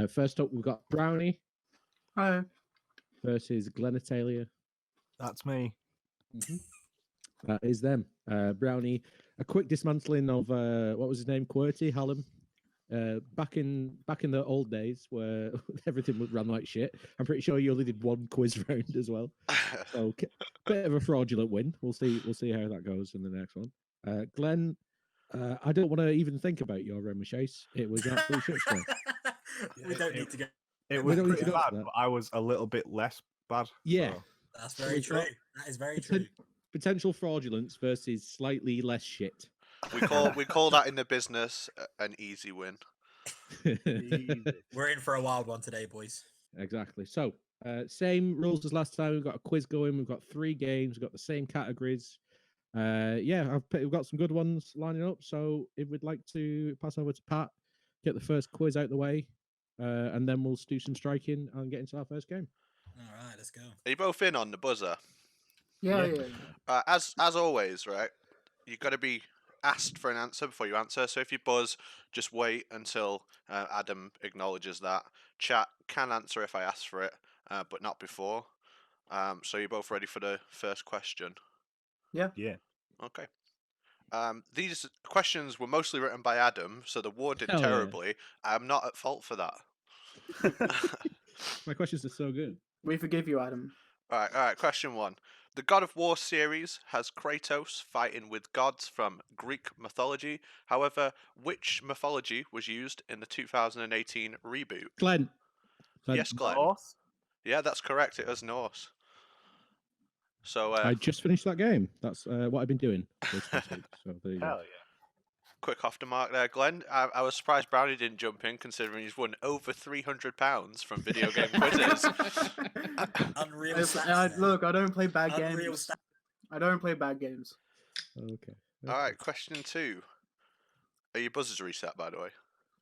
First up, we've got Brownie Hi. versus Glen. That's me. That is them. Brownie, a quick dismantling of what was his name? QWERTY Hallam. Back in the old days where everything would run like shit. I'm pretty sure you only did one quiz round as well. So bit of a fraudulent win. We'll see how that goes in the next one. Glenn, I don't want to even think about your chase. It was an absolute shitstorm. We don't need to go. It was don't need to pretty go to bad, that. but I was a little bit less bad. Yeah. so- That's very We've true. got That is very true. Potential fraudulence versus slightly less shit. We call that in the business an easy win. We're in for a wild one today, boys. Exactly. So, same rules as last time. We've got a quiz going. We've got 3 games. We've got the same categories. We've got some good ones lining up. So, if we'd like to pass over to Pat, get the first quiz out the way, and then we'll do some striking and get into our first game. All right, let's go. Are you both in on the buzzer? Yeah. As always, right? You've got to be asked for an answer before you answer. So if you buzz, just wait until Adam acknowledges that. Chat can answer if I ask for it, but not before. So you're both ready for the first question? Yeah. Okay. These questions were mostly written by Adam, so the war did Hell yeah. terribly. I'm not at fault for that. My questions are so good. We forgive you, Adam. All right. Question 1. The God of War series has Kratos fighting with gods from Greek mythology. However, which mythology was used in the 2018 reboot? Glenn. Yes, Glenn. Norse? Yeah, that's correct. It was Norse. So, I just finished that game. That's what I've been doing this past week. So there you go. Hell yeah. quick off the mark there, Glenn. I was surprised Brownie didn't jump in, considering he's won over £300 from video game quizzes. Unreal It's- stats. look, I don't play bad Unreal games. stats. I don't play bad games. Okay. All right, question 2. Are your buzzers reset, by the way?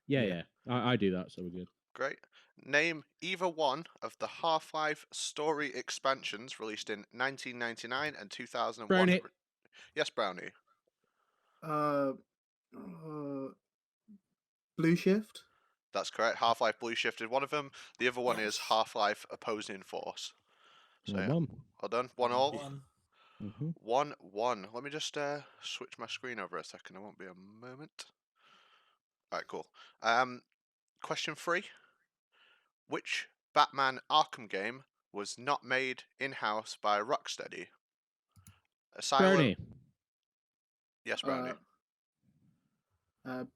Yeah. I do that, so we're good. Great. Name either one of the Half-Life story expansions released in 1999 and 2001. Brownie. Yes, Brownie. Blue Shift. That's correct. Half-Life Blue Shift is one of them. The other one is Half-Life Opposing Force. So, yeah. One. Well done. 1-1. One. Mm-hmm. 1-1. Let me just switch my screen over a second. It won't be a moment. All right, cool. Question 3. Which Batman Arkham game was not made in-house by Rocksteady? Asylum. Brownie. Yes, Brownie.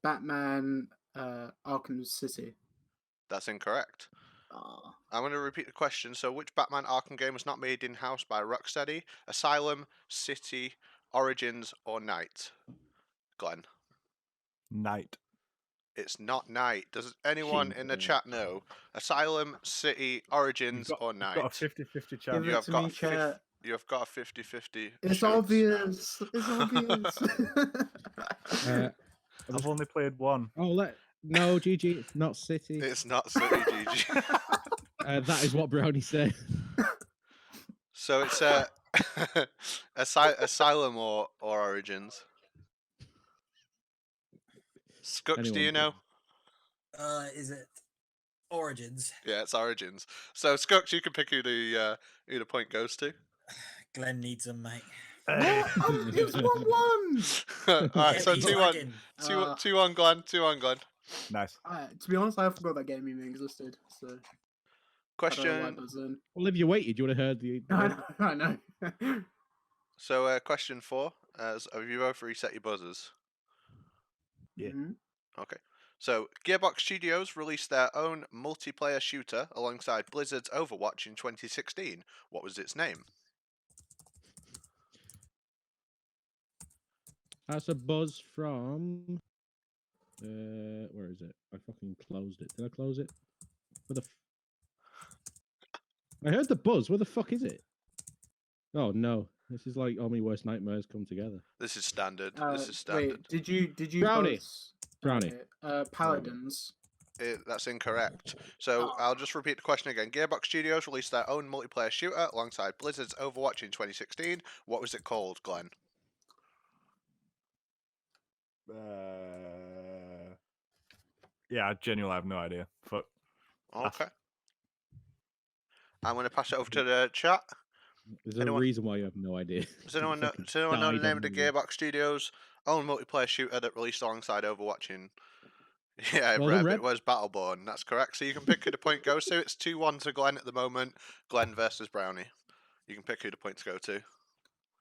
Batman Arkham City. That's incorrect. I'm going to repeat the question. So, which Batman Arkham game was not made in-house by Rocksteady? Asylum, City, Origins, or Night? Glenn. Night. It's not Night. Does anyone in the chat know? Asylum, City, Origins, or Night? You've got a 50-50 Give chance. it to me, chat. You have got a 50-50 It's chance. obvious. It's obvious. I've only played one. No, GG. It's not City. It's not City, GG. That is what Brownie said. So it's Asylum or Origins. Scooks, do you know? Is it Origins? Yeah, it's Origins. So Scooks, you can pick who the point goes to. Glenn needs them, mate. It's 1-1. Alright, so He's 2-1. lagging. 2-1 Glenn. 2-1 Glenn. Nice. To be honest, I forgot that game even existed. So I don't know why Question. it was in. Well, if you waited, you would have heard the. I know. So question 4. Have you both reset your buzzers? Yeah. Mhm. Okay. So, Gearbox Studios released their own multiplayer shooter alongside Blizzard's Overwatch in 2016. What was its name? That's a buzz from. Where is it? I fucking closed it. Did I close it? I heard the buzz. Where the fuck is it? Oh no! This is like all my worst nightmares come together. This is standard. This is standard. Wait, did you Brownie. buzz? Brownie. Okay, Paladins. That's incorrect. So I'll just repeat the question again. Gearbox Studios released their own multiplayer shooter alongside Blizzard's Overwatch in 2016. What was it called, Glenn? Yeah, I genuinely have no idea. Fuck. Okay. I'm going to pass it over to the chat. There's a Anyone- reason why you have no idea. Does anyone know, Fucking does anyone know the died name on of the me. Gearbox Studios own multiplayer shooter that released alongside Overwatch in... Yeah, Well done, Reb, Reb. it was Battleborn. That's correct. So you can pick who the point goes to. It's 2-1 to Glen at the moment. Glen versus Brownie. You can pick who the points go to.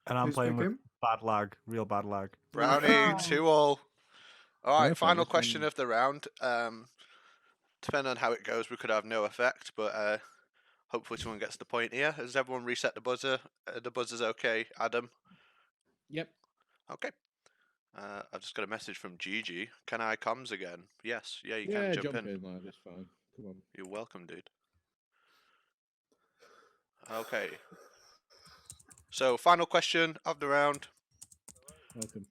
And I'm Who's playing with picking? bad lag, real bad lag. Brownie, Ah. 2-all. All right, Perfect, final this question one- of the round. Depending on how it goes, we could have no effect, but hopefully someone gets the point here. Has everyone reset the buzzer? The buzzer's okay, Adam? Yep. Okay. I've just got a message from Gigi. Can I comms again? Yes. Yeah, you Yeah, can jump in. lad. It's fine. Come on. You're welcome, dude. Okay. So, final question of the round. Welcome.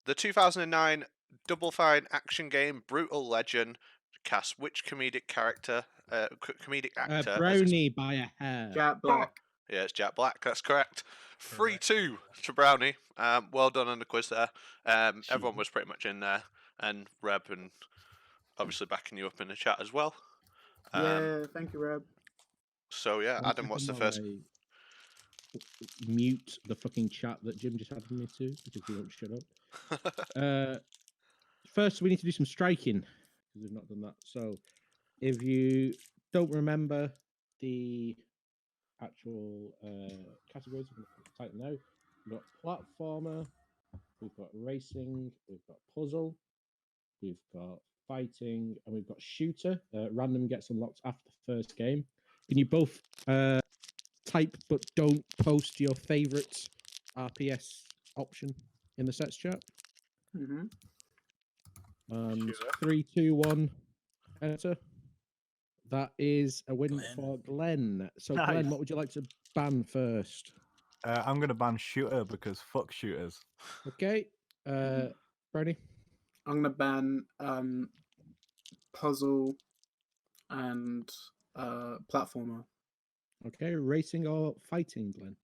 The 2009 Double Fine action game Brutal Legend cast which comedic character, comedic actor? as its- Brownie by a hair. Jack Black. Yeah, it's Jack Black. That's correct. 3-2 to Brownie. Well done on the quiz there. Everyone was pretty much in there, and Reb, and obviously backing you up in the chat as well. Yeah, thank you, Reb. So yeah, One Adam, what's the second while first? I mute the fucking chat that Jim just added me to because he won't shut up. First, we need to do some striking because we've not done that. So, if you don't remember the actual categories, I'm going to type them now. We've got platformer, we've got racing, we've got puzzle, we've got fighting, and we've got shooter. Random gets unlocked after the first game. Can you both type but don't post your favorite RPS option in the sets chat? Mm-hmm. And Sure. 3, 2, 1, enter. That is a win Glen. for Glen. So, Nice. Glen, what would you like to ban first? I'm going to ban shooter because fuck shooters. Okay. Brownie? I'm gonna ban puzzle and platformer. Okay. Racing or fighting, Glen?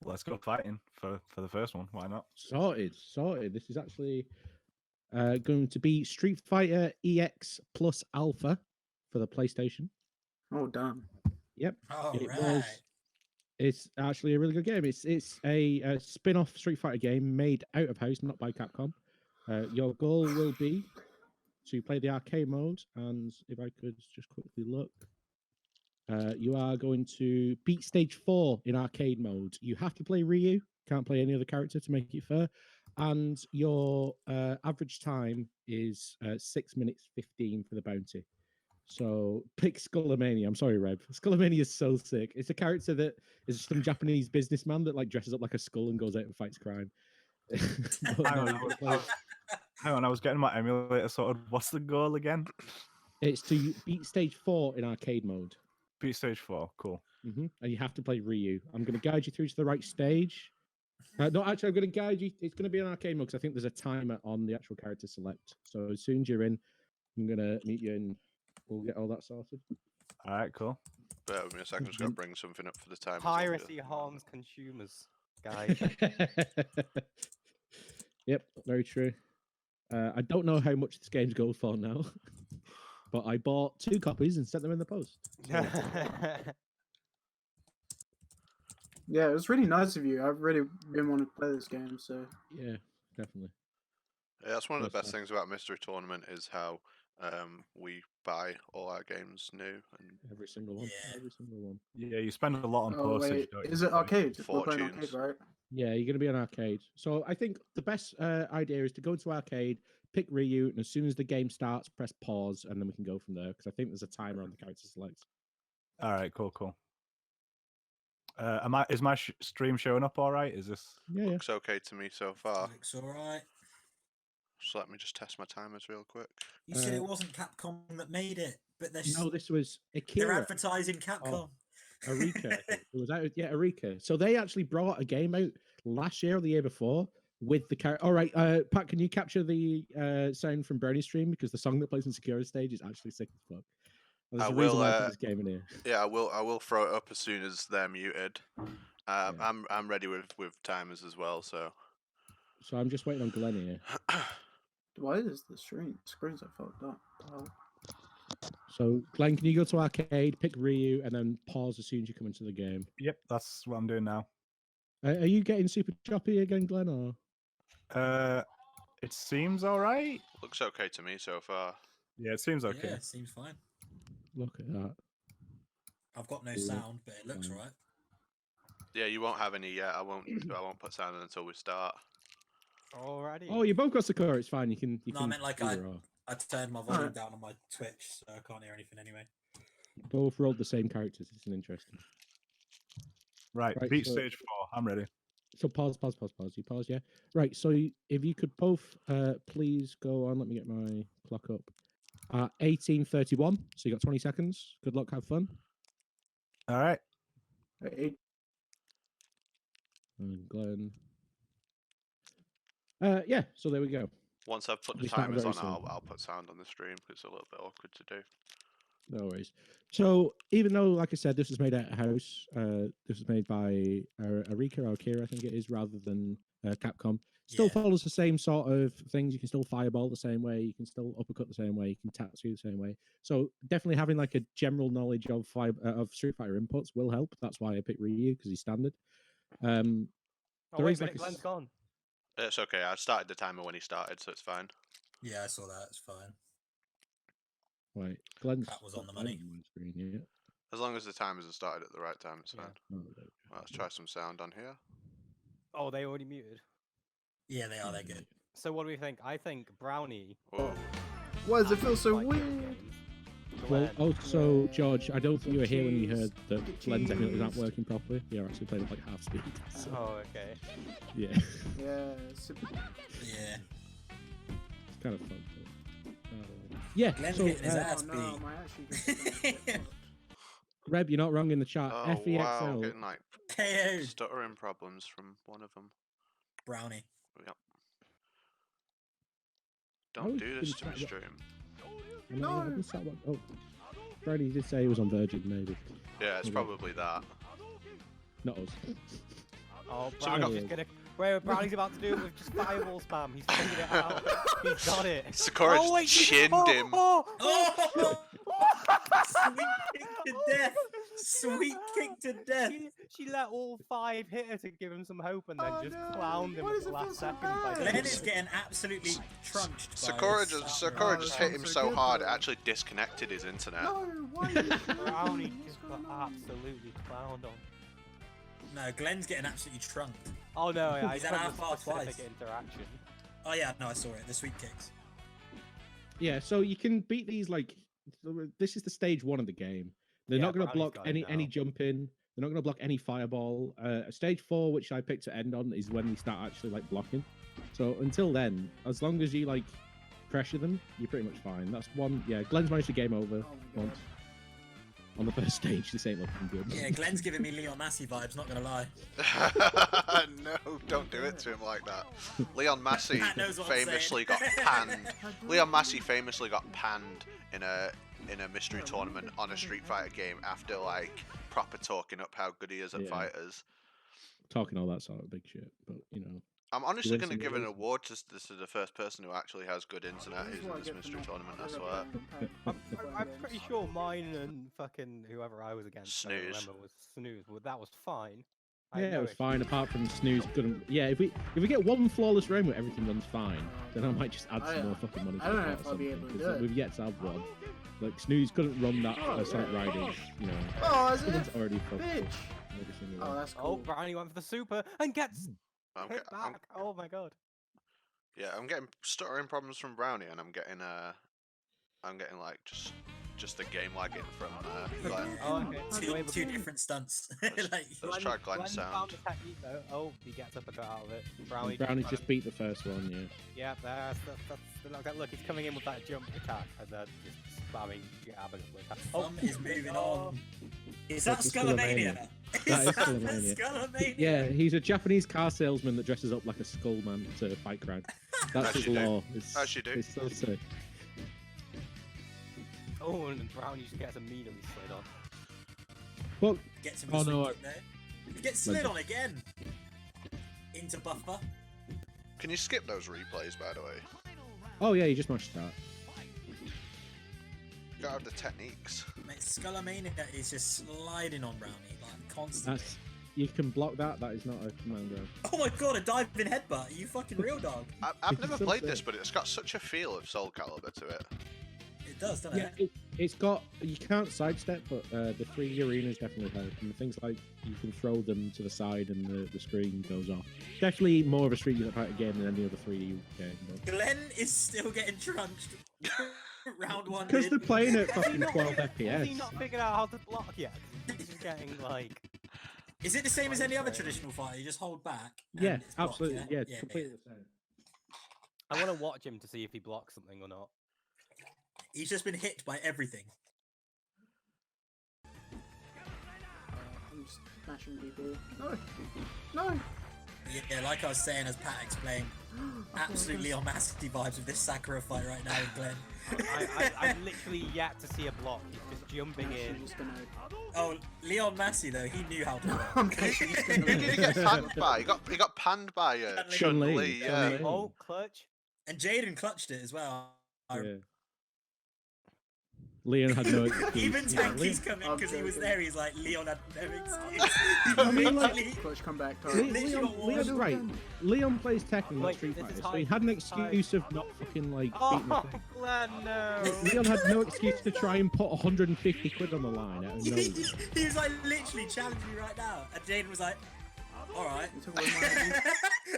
Let's go fighting for the first one. Why not? Sorted. Sorted. This is actually going to be Street Fighter EX plus Alpha for the PlayStation. Oh damn. Yep. All It right. was. It's actually a really good game. It's a spin-off Street Fighter game made out of house, not by Capcom. Your goal will be to play the arcade mode, and if I could just quickly look, you are going to beat stage 4 in arcade mode. You have to play Ryu, can't play any other character to make it fair, and your average time is 6 minutes 15 for the bounty. So pick Skullomania. I'm sorry, Reb. Skullomania is so sick. It's a character that is some Japanese businessman that like dresses up like a skull and goes out and fights crime. But Hang no, on, you can play- I was getting my emulator sorted. What's the goal again? It's to beat stage 4 in arcade mode. Beat stage 4. Cool. And you have to play Ryu. I'm going to guide you through to the right stage. No, actually, I'm going to guide you. It's going to be an arcade mode because I think there's a timer on the actual character select. So as soon as you're in, I'm going to meet you and we'll get all that sorted. All right, cool. Bear with me a second. I'm just going to bring something up for the time. Piracy harms consumers, guys. Yep, very true. I don't know how much this game's goes for now, but I bought 2 copies and sent them in the post. So, Yeah, it was really nice of you. I really want to play this game. So yeah, definitely. Yeah, that's one of the Good best stuff. things about Mystery Tournament is how we buy all our games new and Every single one. Yeah. Every single one. Yeah, you spend a lot on oh postage. wait, don't you, is it before you- arcade? We're playing arcade, Fortunes. right? Yeah, you're going to be on arcade. So I think the best idea is to go to arcade, pick Ryu, and as soon as the game starts, press pause, and then we can go from there. Because I think there's a timer on the character select. All right, cool. Is my stream showing up all right? Is this? Yeah, yeah. looks okay to me so far. Looks all right. So let me just test my timers real quick. You said it Uh, wasn't Capcom that made it, but they're, No, this was they're Akira. advertising Capcom. Arika. I think. It was out. Yeah, Arika. So they actually brought a game out last year or the year before with the character. All right, Pat, can you capture the sound from Brownie's stream because the song that plays in Secure Stage is actually sick as fuck. There's I a reason will, why I put this game in here. Yeah, I will throw it up as soon as they're muted. I'm ready with timers as well. So So I'm just waiting on Glen here. Why is the screens are fucked up? Oh. So, Glenn, can you go to arcade, pick Ryu, and then pause as soon as you come into the game? Yep, that's what I'm doing now. Are you getting super choppy again, Glenn? Or It seems alright. Looks okay to me so far. Yeah, it seems okay. Yeah, seems fine. look at that? I've got no Cool. sound, but it looks Fine. right. Yeah, you won't have any yet. I won't put sound in until we start. Alrighty. Oh, you both got Sakura. It's fine. You can. No, I meant like either or. I turned my volume down on my Twitch, so I can't hear anything anyway. Both rolled the same characters. It's an interesting. Right, Right, beat so- stage 4. I'm ready. So pause. You pause, yeah. Right. So if you could both please go on. Let me get my clock up. 18:31. So you got 20 seconds. Good luck. Have fun. All right. Hey, And Glenn. Yeah. So there we go. Once I've put the We start timers very on, soon. I'll put sound on the stream. It's a little bit awkward to do. No worries. So even though, like I said, this was made at a house, this was made by Arika or Akira, I think it is, rather than Capcom. Still Yeah. follows the same sort of things. You can still fireball the same way. You can still uppercut the same way. You can tattoo the same way. So definitely having like a general knowledge of Street Fighter inputs will help. That's why I picked Ryu because he's standard. Oh, there wait is a like minute, a Glenn's gone. It's okay. I started the timer when he started, so it's fine. Yeah, I saw that. It's fine. Wait, Glenn's That was on the not money. my screen, yeah. As long as the timers are started at the right time, it's Yeah. fine. Oh, there we go. Well, let's try some sound on here. Oh, they already muted. Yeah, they are. They're good. So what do we think? I think Brownie. Whoa. why does it feel so quite good at weird? games. Well, Glenn. also, George, I don't think you were here when you heard Cheese. that Glenn's emulator isn't Cheese. working properly. You're actually playing at like half speed. So, Oh, okay. yeah, Yeah, it's Yeah. it's kind of fun. Yeah, Glenn's so hitting his oh ass no, beat. my actually. Reb, you're not wrong in the chat. Oh FEXL. wow, getting like KO'd. stuttering problems from one of them. Brownie. Yep. I Don't was do this to gonna me, say- stream. Oh, Brady did say he was on Virgin, maybe. Yeah, it's Okay. probably that. Not us. Oh, So we Brownie's got- just gonna. Wait, Brownie's about to do it with just fireball spam. He's figured it out. He's got it. Sakura Oh, wait, just she- chinned oh, him. Oh, Oh! Sweet kick to death. Sweet kick to death. She let all 5 hit her to give him some hope and then Oh, just no. clowned him Why at does the it last feel so second. by bad? doing Glenn is it. getting absolutely trunched. Sakura by just this. Sakura Oh, just that hit him sounds so so good, hard it though. actually disconnected his internet. No, why? Brownie What's just going got on? absolutely clowned on. No, Glenn's getting absolutely trunked. Oh no, I He's at said our the bar specific twice. interaction. Oh yeah, no, I saw it. The sweet kicks. Yeah, so you can beat these like. This is the stage 1 of the game. They're Yeah, not going to Brownie's block got it any now. jumping. They're not going to block any fireball. Stage 4, which I picked to end on, is when they start actually like blocking. So until then, as long as you like pressure them, you're pretty much fine. That's one. Yeah, Glenn's managed to game over Oh my god. once on the first stage. This ain't looking good. Yeah, Glenn's giving me Leon Massey vibes. Not gonna lie. No, don't do it to him like that. Leon Massey Matt knows what I'm famously saying. got panned. Leon Massey famously got panned in a mystery tournament on a Street Fighter game after like proper talking up how good he is at Yeah. fighters. Talking all that sort of big shit, but you know. I'm honestly win going to some, give you an lose some. award to the first person who actually has good internet This is who's what I in this get for mystery not- tournament, I I swear. I'm pretty sure mine and fucking whoever I was against, I don't Snooze. remember, was Snooze. Well, that was fine. I Yeah, had it no was issue. fine. Apart from Snooze couldn't. Yeah, if we get one flawless round where everything runs fine, then I might just add some more fucking money. I to don't the know pot if or I'll be something, able to 'cause do it. we've yet to have one. Like Snooze couldn't run that Oh, Sonic yeah. Riding. You know, Oh, is someone's it? already fucked up Bitch. every single Oh, one. that's Oh, cool. Brownie went for the super and gets I'm, hit get- I'm, back. Oh my god. yeah, I'm getting stuttering problems from Brownie, and I'm getting like just the game lagging from Glen. Oh, okay. Two, Wait, but two different stunts. Let's- like, let's try Glen's Glenn found sound. the technique though. Oh, he gets up a cut out of it. Brownie, Brownie got just him. beat the first one. Yeah. Yeah, look, he's coming in with that jump attack and then just spamming jab and attack. Thumb is moving on. Is Look, that it's Skullomania? That is Skullomania. Skullomania? Yeah, he's a Japanese car salesman that dresses up like a skull man to fight crime. That's As his you do. law. It's, As you do. It's so sick. Oh, and Brownie just gets immediately slid on. Well, Gets him Oh, a no, sweet kick there. He gets slid on again. Into buffer. Can you skip those replays, by the way? oh yeah, you just mashed start. Gotta have the techniques. Mate, Skullomania is just sliding on Brownie, like, constantly. You can block that. That is not a command grab. Oh my god, a diving headbutt. Are you fucking real, dog? I've never played something. this, but it's got such a feel of Soul Calibur to it. It does, doesn't Yeah, it? it's got. You can't sidestep, but the 3 arenas definitely help. And things like you can throw them to the side and the screen goes off. Definitely more of a Street Fighter game than any other 3D game. Glenn is still getting trunched. Round 1. Because they're playing at Has he fucking not 12 Has he FPS. not figured out how to block yet? He's just getting like. Is it the same as any other traditional fighter? You just hold back? and Yeah, it's blocked, absolutely. Yeah, it's completely the same. I want to watch him to see if he blocks something or not. He's just been hit by everything. I'm just smashing people. No! No! Yeah, like I was saying, as Pat explained, absolutely on Massey vibes with this Sakura fight right now with Glenn. I've literally yet to see a block. He's just jumping I'm in. just gonna... Oh, Leon Massey though, he knew how to block. I'm Who did he get panned by? He got panned by Chun-Li. Chun-Li, yeah. Chun-Li. Oh, clutch. And Jaden clutched it as well. Yeah. Leon had no excuse. Even Yeah, Tanky's come in because he was joking. there. He's like, Leon had no excuse. I mean, like- Literally- Clutch, come back, Tara. Leon's right. Leon plays Tekken, not Wait, Street this is Fighter, so high, he had an this is high. excuse of not fucking like beating the Oh, thing. Glenn, no. Leon had no excuse to try and put 150 quid on the line out of nowhere. he was like, literally challenge me right now. And Jaden was like, alright. You took away my idea.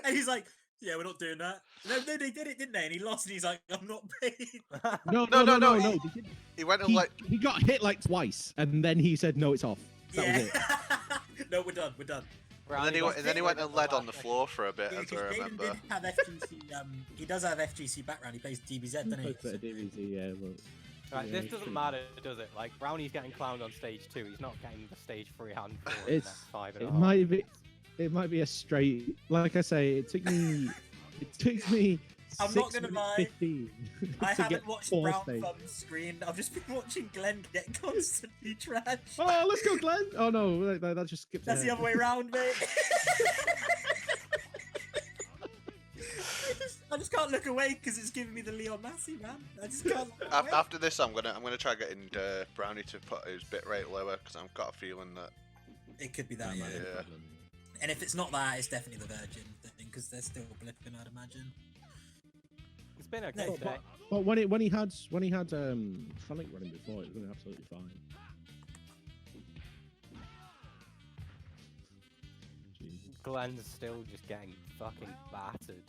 And he's like, yeah, we're not doing that. No, they did it, didn't they? And he lost and he's like, I'm not paid. No, No, they didn't. He went and He, like he got hit like twice, and then he said, no, it's off. That was it. No, we're done, we're done. and then he went and led on the floor for a bit, Yeah, as I 'cause Jaden remember. did have FGC, he does have FGC background, he plays DBZ, doesn't he? Plays a bit of DBZ, yeah, but... Right, Yeah, this it's doesn't pretty matter, does it? Like, Brownie's getting clowned on stage 2. He's not getting the stage 3 hand for It's- next 5 and a It half. might be a straight. Like I say, it took me. I'm not gonna lie, 15 I to haven't get watched 4 Brown stages. Thumb's screen, I've just been watching Glenn get constantly trashed. Oh, let's go, Glenn! Oh no, that just skipped. That's the ahead. other way around, mate. I just can't look away because it's giving me the Leon Massey, man. I just can't look away. After this, I'm gonna try getting Brownie to put his bit rate lower because I've got a feeling that It could be that, yeah. Yeah. And if it's not that, it's definitely the Virgin thing because they're still blipping, I'd imagine. It's been okay No, today. But when he had Sonic running before, it was going absolutely fine. Jesus. Glenn's still just getting fucking battered.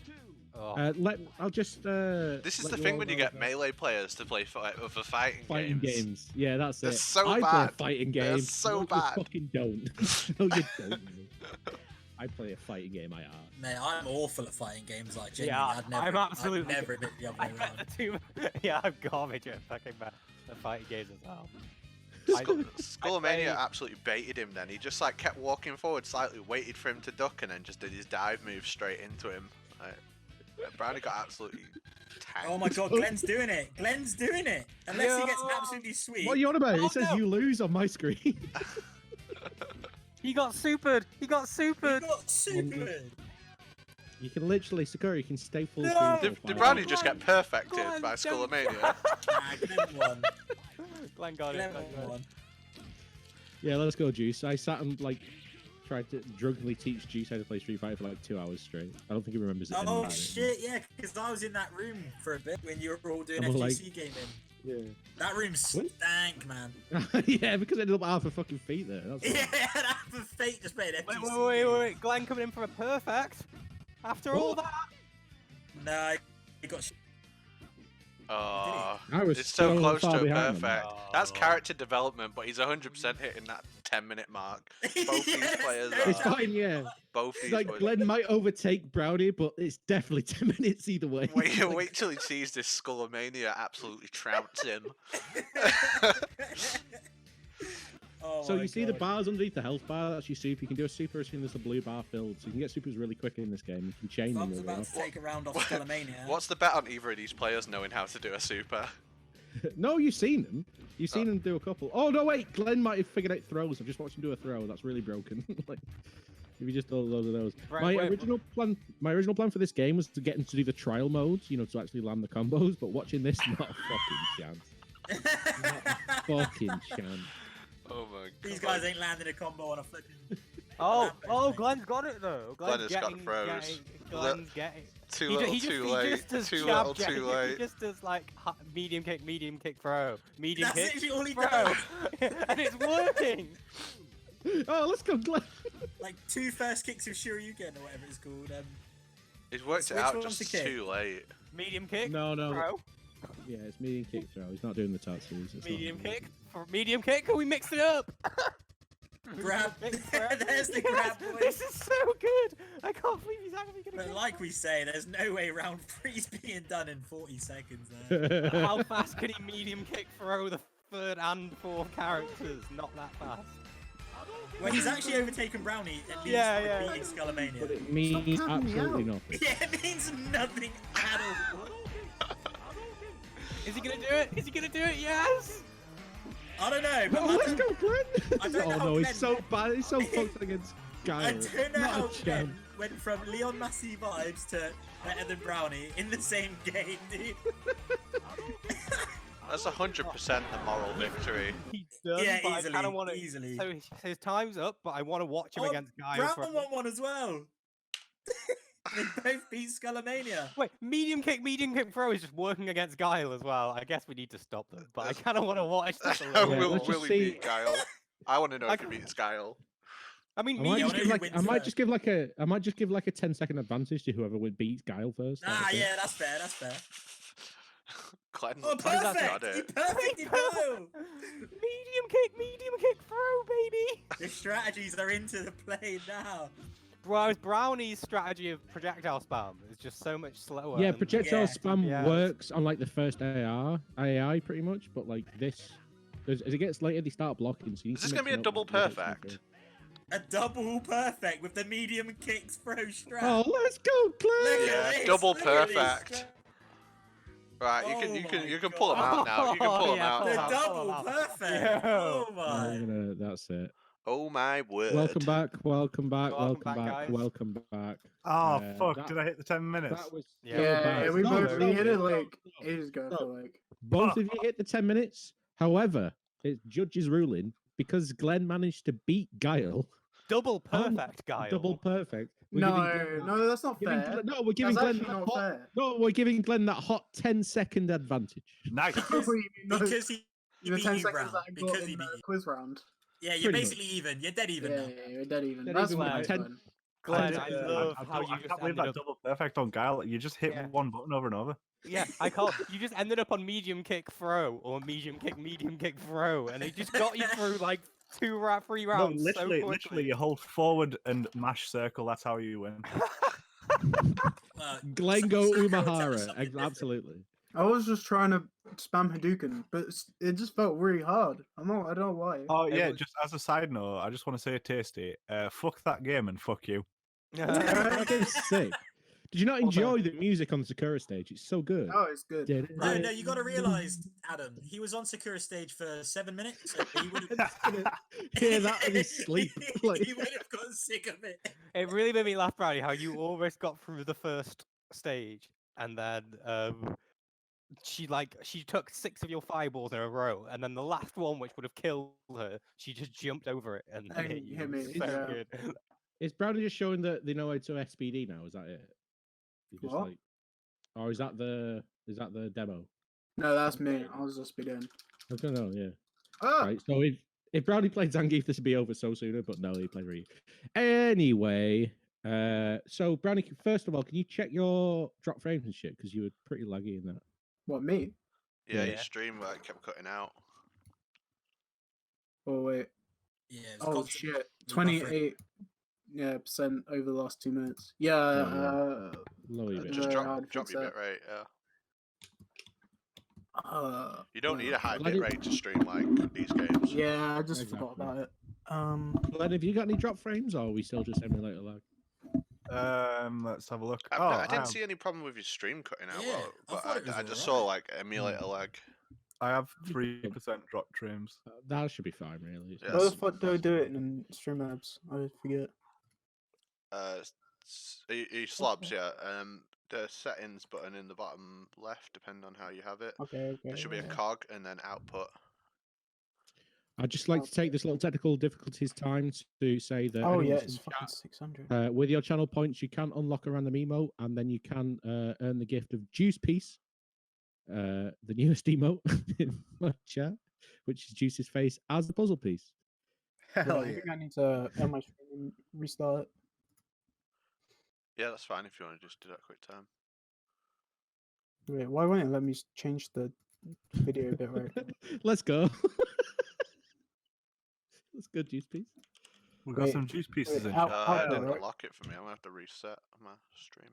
Oh. I'll just. this is let the you thing all when you know get that melee players to play other fighting games. Yeah, that's They're it. so I play bad. fighting They're games. so No, you bad. fucking don't. No, you don't. mate. I play a fighting game. I are. Mate, I'm awful at fighting games. Like, Yeah, genuinely, I'm absolutely- I'd never admit the other way around. Yeah, I'm garbage at fucking the fighting games as well. Skullomania absolutely baited him then. He just like kept walking forward slightly, waited for him to duck, and then just did his dive move straight into him. Brownie got absolutely tanked. Oh my god, Glenn's doing it. Glenn's doing it. Unless he gets absolutely sweet. What are you on about? Oh, It says no. you lose on my screen. He got supered! He got He supered! got supered. You can literally, Sakura, you can stay full No! screen. for Did 5 Brownie minutes. just get perfected Glenn, by don't- Skullomania? Ah, Glenn won. Glenn got Glenn it. Glenn got it. won. Yeah, let's go, Juice. I sat and like tried to drunkenly teach Juice how to play Street Fighter for like 2 hours straight. I don't think he remembers it. Oh anymore. shit, yeah, because I was in that room for a bit when you were all doing And we're FGC gaming. Yeah. That room stank, man. Yeah, because I ended up half a fucking feet there. That's Yeah, that for fate just playing FGC. Wait. Glenn coming in for a perfect. After all that. No, he got. Oh, I was it's so close far to a behind him. perfect. That's character development, but he's 100% hitting that 10-minute mark. Both these players It's are. fine, yeah. Both It's these like boys. Glenn might overtake Brownie, but it's definitely 10 minutes either way. Wait till he sees this Skullomania absolutely trounce him. Oh So my you see the God. bars underneath the health bar, that's your super. You can do a super as soon as the blue bar filled. So you can get supers really quick in this game. You can chain them Bob's really about well. to take a round off Skullomania. What's the bet on either of these players knowing how to do a super? No, you've seen them. You've seen him do a couple. Oh, no, wait. Glenn might have figured out throws. I've just watched him do a throw. That's really broken. Like, if you just do a load of those. Right, my wait, original plan for this game was to get him to do the trial modes, you know, to actually land the combos. But watching this, not a fucking chance. Fucking chance. Oh my god. These guys ain't landing a combo on a flipping. Oh, Rampage, oh, mate. Glen's got it though. Glen Glen's has got getting, froze. Glen's getting. Too He little, just, too he late. just does Too jab little, jab. too He late. just does like medium kick, throw, medium That's kick, literally all he throw, does. and it's working. Oh, let's go, Glen. Like 2 first kicks of Shoryuken or whatever it's called. He's worked it Which out one's just the kick? too late. Medium kick, No, no. throw, Yeah, it's medium kick throw. He's not doing the tattoos. It's medium not kick, medium kick. Can we mix it up? Grab. Medium kick, throw. There's the Yes, grab, boys. This is so good. I can't believe he's actually gonna. But get like that. we say, there's no way round 3's being done in 40 seconds. There. How fast can he medium kick throw the third and fourth characters? Not that fast. Well, he's actually overtaken Brownie at least Yeah, by yeah. beating Skullomania. But it means Stop cutting me absolutely out. nothing. Yeah, it means nothing at all. Is he gonna do it? Is he gonna do it? Yes. I don't know. But Oh, I let's don't- go, Glen! I don't know Oh how no, he's Glen- so bad. He's so fucked against Guile. I don't know Not how a Glen chance. went from Leon Massey vibes to better than Brownie in the same game, dude. That's 100% a moral victory. He's done. Yeah, but easily, I kind of want to. easily. So his time's up, but I want to watch him Oh, against Guile. Brown won one as well. They both beat Skullomania. Wait, medium kick throw is just working against Guile as well. I guess we need to stop them, but I kind of want to watch this a How little. Yeah, will let's just Willie see- beat Guile? I want to know I if he can- beats Guile. I mean, I might medium just Yeah, give who like wins I might first? just give like a 10-second advantage to whoever beats Guile first. Ah, That'd be yeah, that's fair, that's fair. Glenn Oh, does that got perfect! He it. perfectly go! medium kick throw, baby. The strategies are into the play now. Whereas Brownie's strategy of projectile spam is just so much slower. Yeah, and- projectile Yeah. spam Yeah. works on like the first AI pretty much, but like this, as it gets later, they start blocking. So you Is this need gonna to be a mix it up double with what makes perfect? sense. A double perfect with the medium kicks throw strat. Oh, let's go, Glen! Look Yeah, at this, double look at this perfect. strat. Right, Oh you my can pull them out now. You can God. pull them Yeah, out pull The them now. out. double perfect. Yeah. Oh I'm my. gonna- that's it. Oh my word. Welcome back, welcome back, Welcome welcome back, back, guys. welcome back. Oh that- fuck! Did I hit the 10 minutes? That was Yeah. so Yeah, bad. we No, both no, we hit it no, like no. ages ago. I No. feel like. Both of you hit the 10 minutes. However, it's judge's ruling because Glen managed to beat Guile. Double perfect, Guile. Double perfect. We're No, giving Glen- no, that's not giving fair. Glen- no, we're giving That's Glen actually that not hot, fair. no, we're giving Glen that hot 10-second advantage. Nice. No, Because he the beat 10 you, seconds Brown. that I got Because in he the beat you. quiz round. Yeah, you're Pretty basically even. You're dead even Yeah, now. yeah, you're dead even. Dead That's even, fine. like, That's 10 fine. Glenn, did- I I love I how you can't just believe ended that up. double perfect on Guile. You just hit Yeah. one button over and over. Yeah, I can't. You just ended up on medium kick throw or medium kick throw, and it just got you through like 3 No, rounds. literally, so quickly. literally, you hold forward and mash circle. That's how you win. Glen go Sakura tells us Umahara. something different. Absolutely. I was just trying to spam Hadouken, but it just felt really hard. I don't know why. Oh It yeah, was- just as a side note, I just want to say, Tasty, fuck that game and fuck you. That game's sick. Did you not enjoy the music on Sakura stage? It's so good. Oh, it's good. No, no, you got to realize, Adam. He was on Sakura stage for 7 minutes. So he would have. Hear that in his sleep. Like, he would have got sick of it. It really made me laugh, Brownie, how you almost got through the first stage, and then she took 6 of your fireballs in a row, and then the last one, which would have killed her, she just jumped over it and And hit you. hit me, It was so yeah. good. is Brownie just showing that they know how to SPD now? Is that it? You just What? like, or is that the demo? No, that's me. I was just being. I don't know. Yeah. Ah! Right. So if Brownie played Zangief, this would be over so sooner. But no, he played Ryu. Anyway, so Brownie, first of all, can you check your drop frames and shit because you were pretty laggy in that. What, me? Yeah, Yeah. your stream like kept cutting out. Oh wait. Yeah. It was Oh constant shit. buffering. 28. Yeah, percent over the last 2 minutes. Yeah. Lower your bit. Just Yeah, drop I'd your fix that. bit rate. Yeah. You Well, don't need a high Let bit it- rate to stream like these games. Yeah, I just forgot Exactly. about it. Glenn, have you got any drop frames, or are we still just emulator lag? Let's have a look. I I didn't see any problem with your stream cutting out, Yeah, well, I but thought it was I just alright. saw like emulator lag. have 3% drop frames. That should be fine, really. It's Yeah, How not- the fuck do I do it in stream apps? I forget. You slobs, yeah. the settings button in the bottom left, depending on how you have it. Okay. There should be a yeah. cog and then output. I'd just like to take this little technical difficulties time to say that Oh anyone yeah, listening it's to fucking chat, 600. with your channel points, you can unlock a random emote, and then you can earn the gift of Juice Piece, the newest emote in my chat, which is Juice's face as the puzzle piece. Well, Hell I yeah. think I need to end my stream and restart. Yeah, that's fine if you want to just do that quick time. Wait, why won't it let me change the video bit right? Let's go. Let's go, Juice Piece. We've got Wait, some juice pieces in out- chat. It output, didn't right? unlock it for me. I'm gonna have to reset my stream.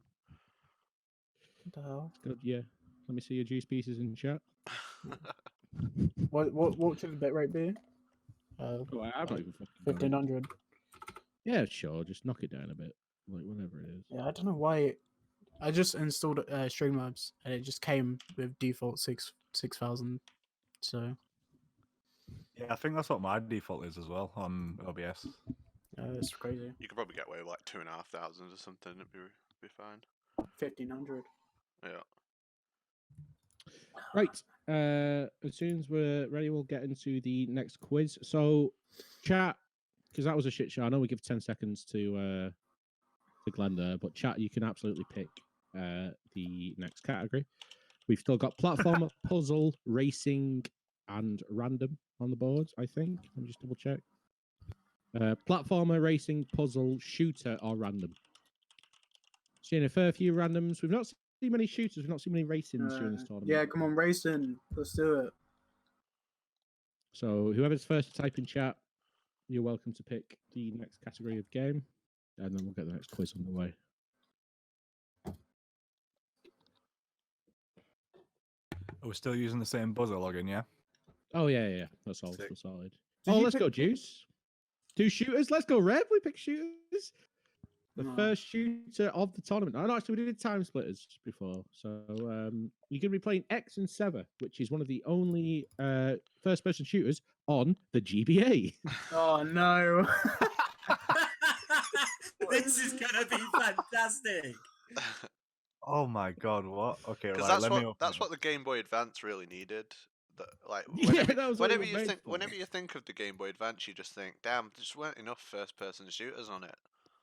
What the hell? Good, yeah. Let me see your Juice Pieces in chat. What should the bit rate be? Oh, I'm not even fucking know. 1500. Yeah, sure. Just knock it down a bit, like whatever it is. Yeah, I don't know why. I just installed Streamlabs and it just came with default 6,000. So Yeah, I think that's what my default is as well on OBS. it's crazy. You could probably get away with like 2,500 or something. It'd be fine. 1500. Yeah. Right. As soon as we're ready, we'll get into the next quiz. So, chat, because that was a shit show. I know we give 10 seconds to Glen there, but chat, you can absolutely pick the next category. We've still got platformer, puzzle, racing, and random on the board, I think. Let me just double check. Platformer, racing, puzzle, shooter, or random. Seeing a fair few randoms. We've not seen many shooters. We've not seen many racings during this tournament. Yeah, come on, racing. Let's do it. So whoever's first to type in chat, you're welcome to pick the next category of game, and then we'll get the next quiz on the way. Are we still using the same buzzer login, yeah? Oh yeah. That's all. Sick. We're solid. Did Oh, you let's pick- go, Juice. 2 shooters. Let's go, Red. We pick shooters. The No. first shooter of the tournament. Oh, no, actually, we did time splitters before. So you're going to be playing X and Sever, which is one of the only first-person shooters on the GBA. Oh no. This is gonna be fantastic. Oh my god, what? Okay, Because right, let me open that's it what up. the Game Boy Advance really needed. That like Yeah, whenever, that was what it whenever was you made think for. whenever you think of the Game Boy Advance, you just think, damn, there just weren't enough first-person shooters on it.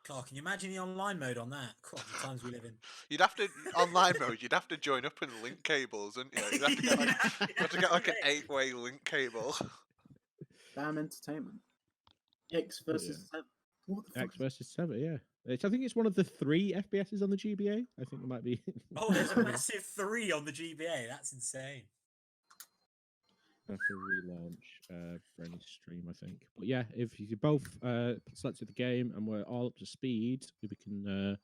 God, can you imagine the online mode on that? God, the times we live in. You'd have to online mode. You'd have to join up in link cables, wouldn't you? You'd have to get like, you'd have to get like an 8-way link cable. Damn entertainment. X versus Seven. What the fuck? X versus Sever, yeah. I think it's one of the 3 FPSs on the GBA. I think there might be. Oh, there's a massive 3 on the GBA. That's insane. I have to relaunch Brownie stream, I think. But yeah, if you both selected the game and we're all up to speed, we can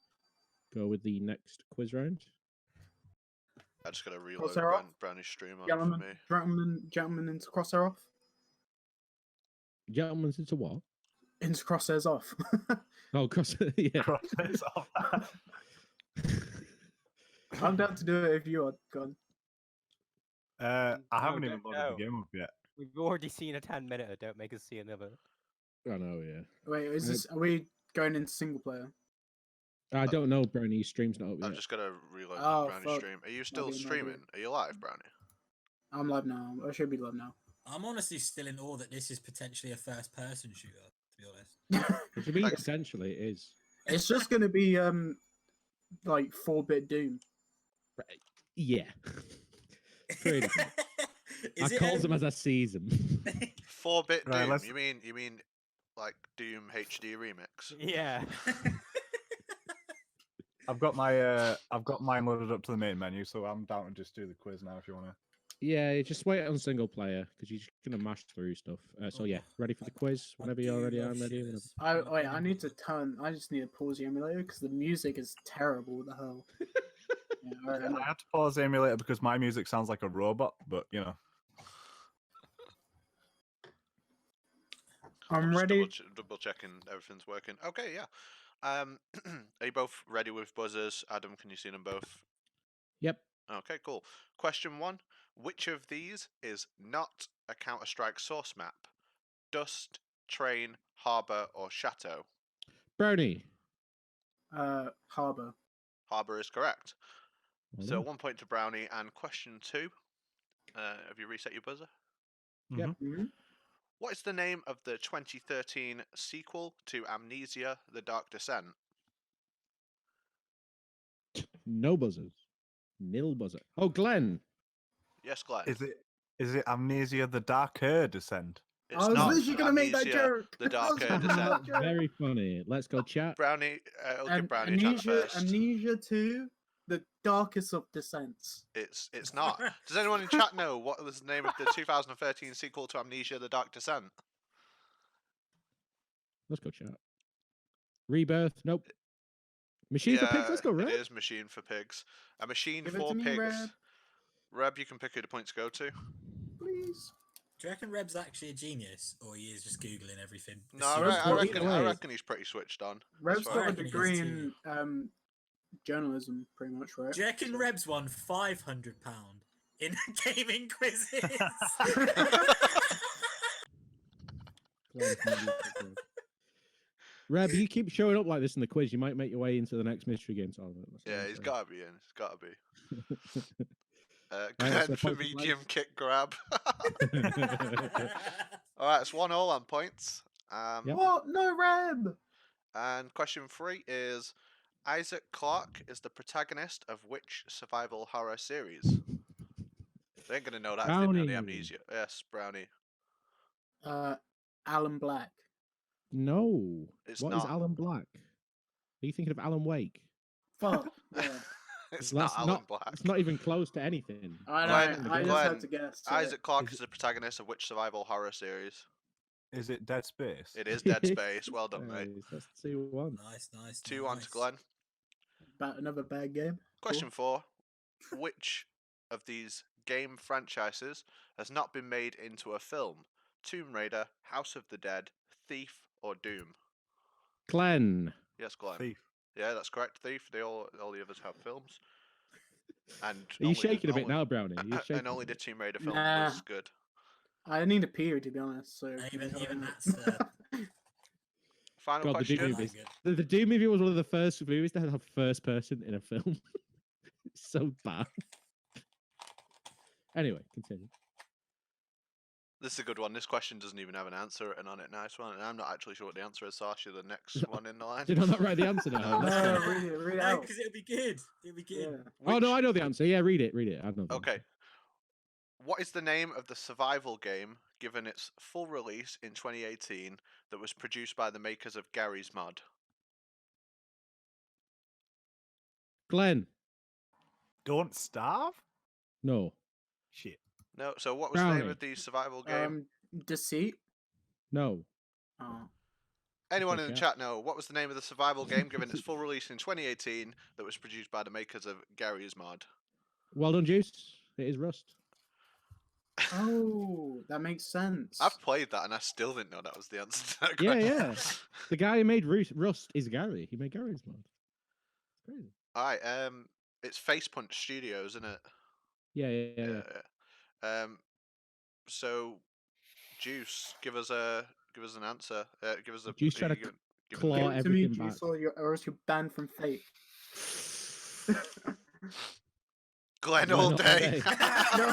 go with the next quiz round. I just gotta reload Crosshair off? Brownie's stream on it for Gentlemen, me. gentlemen into crosshair off. Gentlemen's into what? Into crosshairs off. Oh, cross. Yeah. Cross this off. I'm down to do it if you are gone. I haven't No, even don't loaded the go. game up yet. We've already seen a 10-minute. Don't make us see another. I know, yeah. Wait, is this? Are we going into single player? I don't know, Brownie's stream's not up I've yet. just gotta reload Oh, Brownie's fuck. stream. Are you still be my streaming? Are you live, Brownie? I'm live now. I should be live now. I'm honestly still in awe that this is potentially a first-person shooter, to be honest. What do you mean, Like- essentially, it is? It's just gonna be like 4-bit Doom. Yeah. Pretty much. I Is it calls them as I sees them. 4-bit Right, Doom. let's- You mean like Doom HD remix? Yeah. I've got mine loaded up to the main menu, so I'm down to just do the quiz now if you wanna. Yeah, just wait on single player because you're just gonna mash through stuff. So yeah, ready for the quiz? I Whenever do you're ready, love I'm ready. Whenever... shooters. Wait, I need to turn. I just need to pause the emulator because the music is terrible. What the hell? Yeah, alright, I had to pause the emulator because my music sounds like a robot, but you know. I'm just ready. Double checking everything's working. Okay, yeah. Are you both ready with buzzers? Adam, can you see them both? Yep. Okay, cool. Question 1. Which of these is not a Counter-Strike source map? Dust, Train, Harbour, or Chateau? Brownie. Harbor. Harbour is correct. Well So done. 1 point to Brownie. And question 2. Have you reset your buzzer? Yep. Mhm. What is the name of the 2013 sequel to Amnesia: The Dark Descent? No buzzers. Nil buzzer. Oh, Glenn. Yes, Glenn. Is it Amnesia: The Darker Descent? It's I was not literally gonna make that Amnesia: joke. The I was Darker gonna make Descent. that joke. Very funny. Let's go chat. Brownie, I'll give Brownie a chance Amnesia, first. Amnesia 2, the darkest of descents. It's not. Does anyone in chat know what was the name of the 2013 sequel to Amnesia: The Dark Descent? Let's go chat. Rebirth. Nope. Machine for pigs. Let's go, It Red. is Machine for Pigs. A Machine Give it for to me, Pigs. Reb. Reb, you can pick who the points go to. Please. Do you reckon Reb's actually a genius, or he is just googling everything? No, I, Reb's re- I got- reckon. either I way. reckon he's pretty switched on. Reb's fine. got a reckon he is degree too. in journalism, pretty much, right? Do you reckon So- Reb's won £500 in gaming quizzes? Glenn can be prepared. Reb, you keep showing up like this in the quiz, you might make your way into the next mystery game tournament. That's all Yeah, I'm he's saying. got to be in. He's got to be. Right, Glenn so for points to medium kick grab. All right, it's 1-1 on points. Yep. What? No, Reb! And question 3 is: Isaac Clarke is the protagonist of which survival horror series? They ain't gonna know that if they know Brownie. the Amnesia. Yes, Brownie. Alan Black. No. It's What is not. Alan Black? Are you thinking of Alan Wake? Fuck. Yeah. It's That's not Alan Black. It's not even close to anything. I Glenn- know. I just Glenn, had to guess. so- Isaac Clarke Is is the protagonist of which survival horror series? Is it Dead Space? It is Dead Space. Well done, mate. Nice, that's 2-1. nice. 2-1 nice. to Glenn. Another bad game. Question 4: Which of these game franchises has not been made into a film? Tomb Raider, House of the Dead, Thief, or Doom? Glenn. Yes, Glenn. Thief. Yeah, that's correct. Thief. All the others have films. And Are you only- shaking a bit only- now, Brownie? You're shaking And only a the bit. Tomb Raider film Nah. was good. I need a period to be honest. So Even that's Final God, the Doom question. movies. good. The Doom movie was one of the first movies to have first person in a film. It's so bad. Anyway, continue. This is a good one. This question doesn't even have an answer written on it. Nice one. And I'm not actually sure what the answer is, so I'll ask you the next one in the line. Did I not write the answer now? No. Let's No, go. read it No, out. because it'll be good. It'll be good. Yeah. Oh no, Which- I know the answer. Yeah, read it. Read it. I know. The Okay. answer. What is the name of the survival game given its full release in 2018 that was produced by the makers of Gary's Mod? Glenn. Don't Starve? No. Shit. No. So what was the name Brownie. of the survival game? Deceit. No. Oh. Anyone in okay. the chat know what was the name of the survival game given its full release in 2018 that was produced by the makers of Gary's Mod? Well done, Juice. It is Rust. Oh, that makes sense. I've played that and I still didn't know that was the answer to that Yeah, question. yeah. The guy who made Rust is Gary. He made Gary's mod. It's crazy. All right. It's Face Punch Studios, isn't it? Yeah, yeah. Yeah. So, Juice, give us an answer. Give us a. Juice tried to give Give claw it to me, everything back. Juice, or else you're banned from Fate. Glenn Glenn all all day. day. No.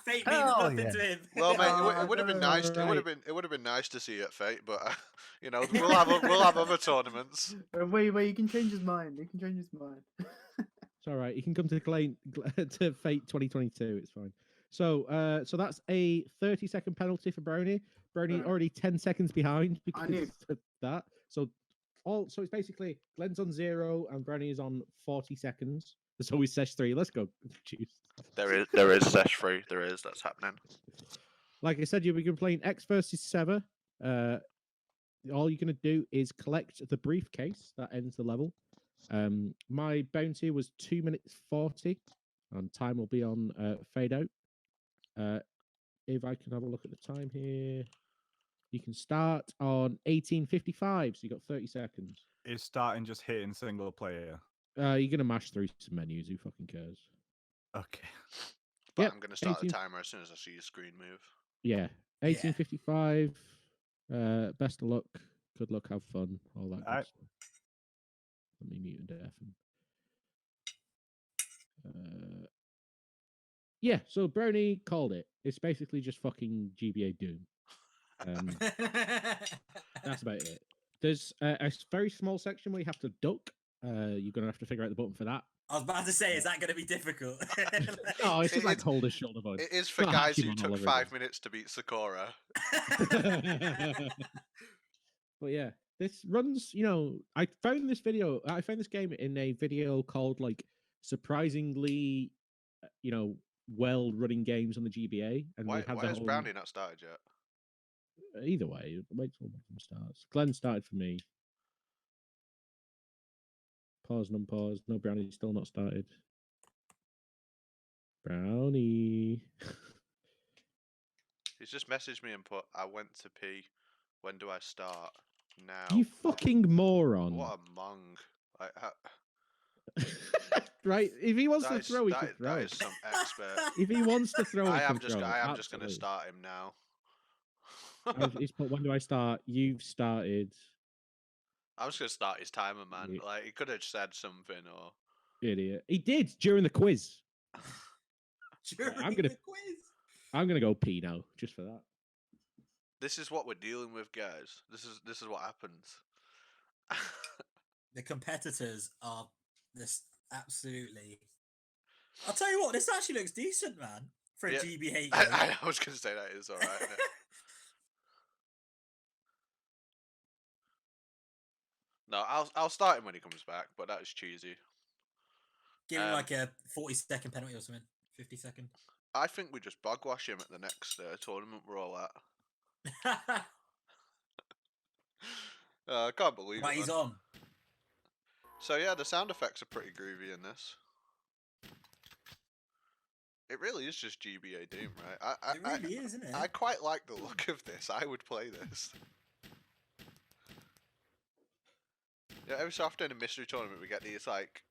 Fate means Hell nothing yeah. to him. Well, mate, Oh, it would have been nice. It would right. have been. It would have been nice to see you at Fate, but you know, we'll have other tournaments. Wait, you can change his mind. You can change his mind. It's all right. You can come to to Fate 2022. It's fine. So, so that's a 30-second penalty for Brownie. Brownie Right. already 10 seconds behind because knew. of that. So it's basically Glenn's on 0 and Brownie is on 40 seconds. There's always sesh 3. Let's go. Jeez. There is Sesh 3. There is. That's happening. Like I said, you'll be playing X versus Sever. All you're going to do is collect the briefcase that ends the level. My bounty was 2 minutes 40, and time will be on fade out. If I can have a look at the time here, you can start on 18:55, so you got 30 seconds. Is starting just hitting single player? You're gonna mash through some menus. Who fucking cares? Okay. But Yep, I'm going to start the 18. timer as soon as I see your screen move. Yeah, 18:55. Best of luck. Good luck. Have fun. All that good Alright. stuff. Let me mute and deafen. Yeah, so Brownie called it. It's basically just fucking GBA Doom. That's about it. There's a very small section where you have to duck. You're gonna have to figure out the button for that. I was about to say, is that going to be difficult? Oh, it's just like It- hold a shoulder button. It is for Not guys who Hachiman all took over 5 again. minutes to beat Sakura. But yeah, this runs. I found this game in a video called like surprisingly, well running games on the GBA, and Why we had why the has whole. Brownie not started yet? Either way, wait till one of them starts. Glen started for me. Pause and unpause. No, Brownie's still not started. Brownie. He's just messaged me and put, "I went to pee. When do I start? Now." You fucking moron. What a mong. Like, Right? If he wants that to is- throw, he that can is- throw. that is some expert. If he wants to throw, he I can am just throw. I am just going to Absolutely. start him now. He's put, when do I start? You've started. I'm just going to start his timer, man. Yeah. Like, he could have said something or. Idiot. He did during the quiz. During I'm gonna- the quiz. I'm gonna go pee now, just for that. This is what we're dealing with, guys. This is what happens. The competitors are this absolutely. I'll tell you what, this actually looks decent, man, for a Yeah, GBA game. I was going to say that is all right. Isn't it? No, I'll start him when he comes back, but that is cheesy. Give him um, like a 40-second penalty or something. 50-second. I think we just bogwash him at the next tournament we're all at. I can't believe Right, it. he's man. on. So yeah, the sound effects are pretty groovy in this. It really is just GBA Doom, right? It really is, isn't it? I quite like the look of this. I would play this. Yeah, every so often in a mystery tournament we get these like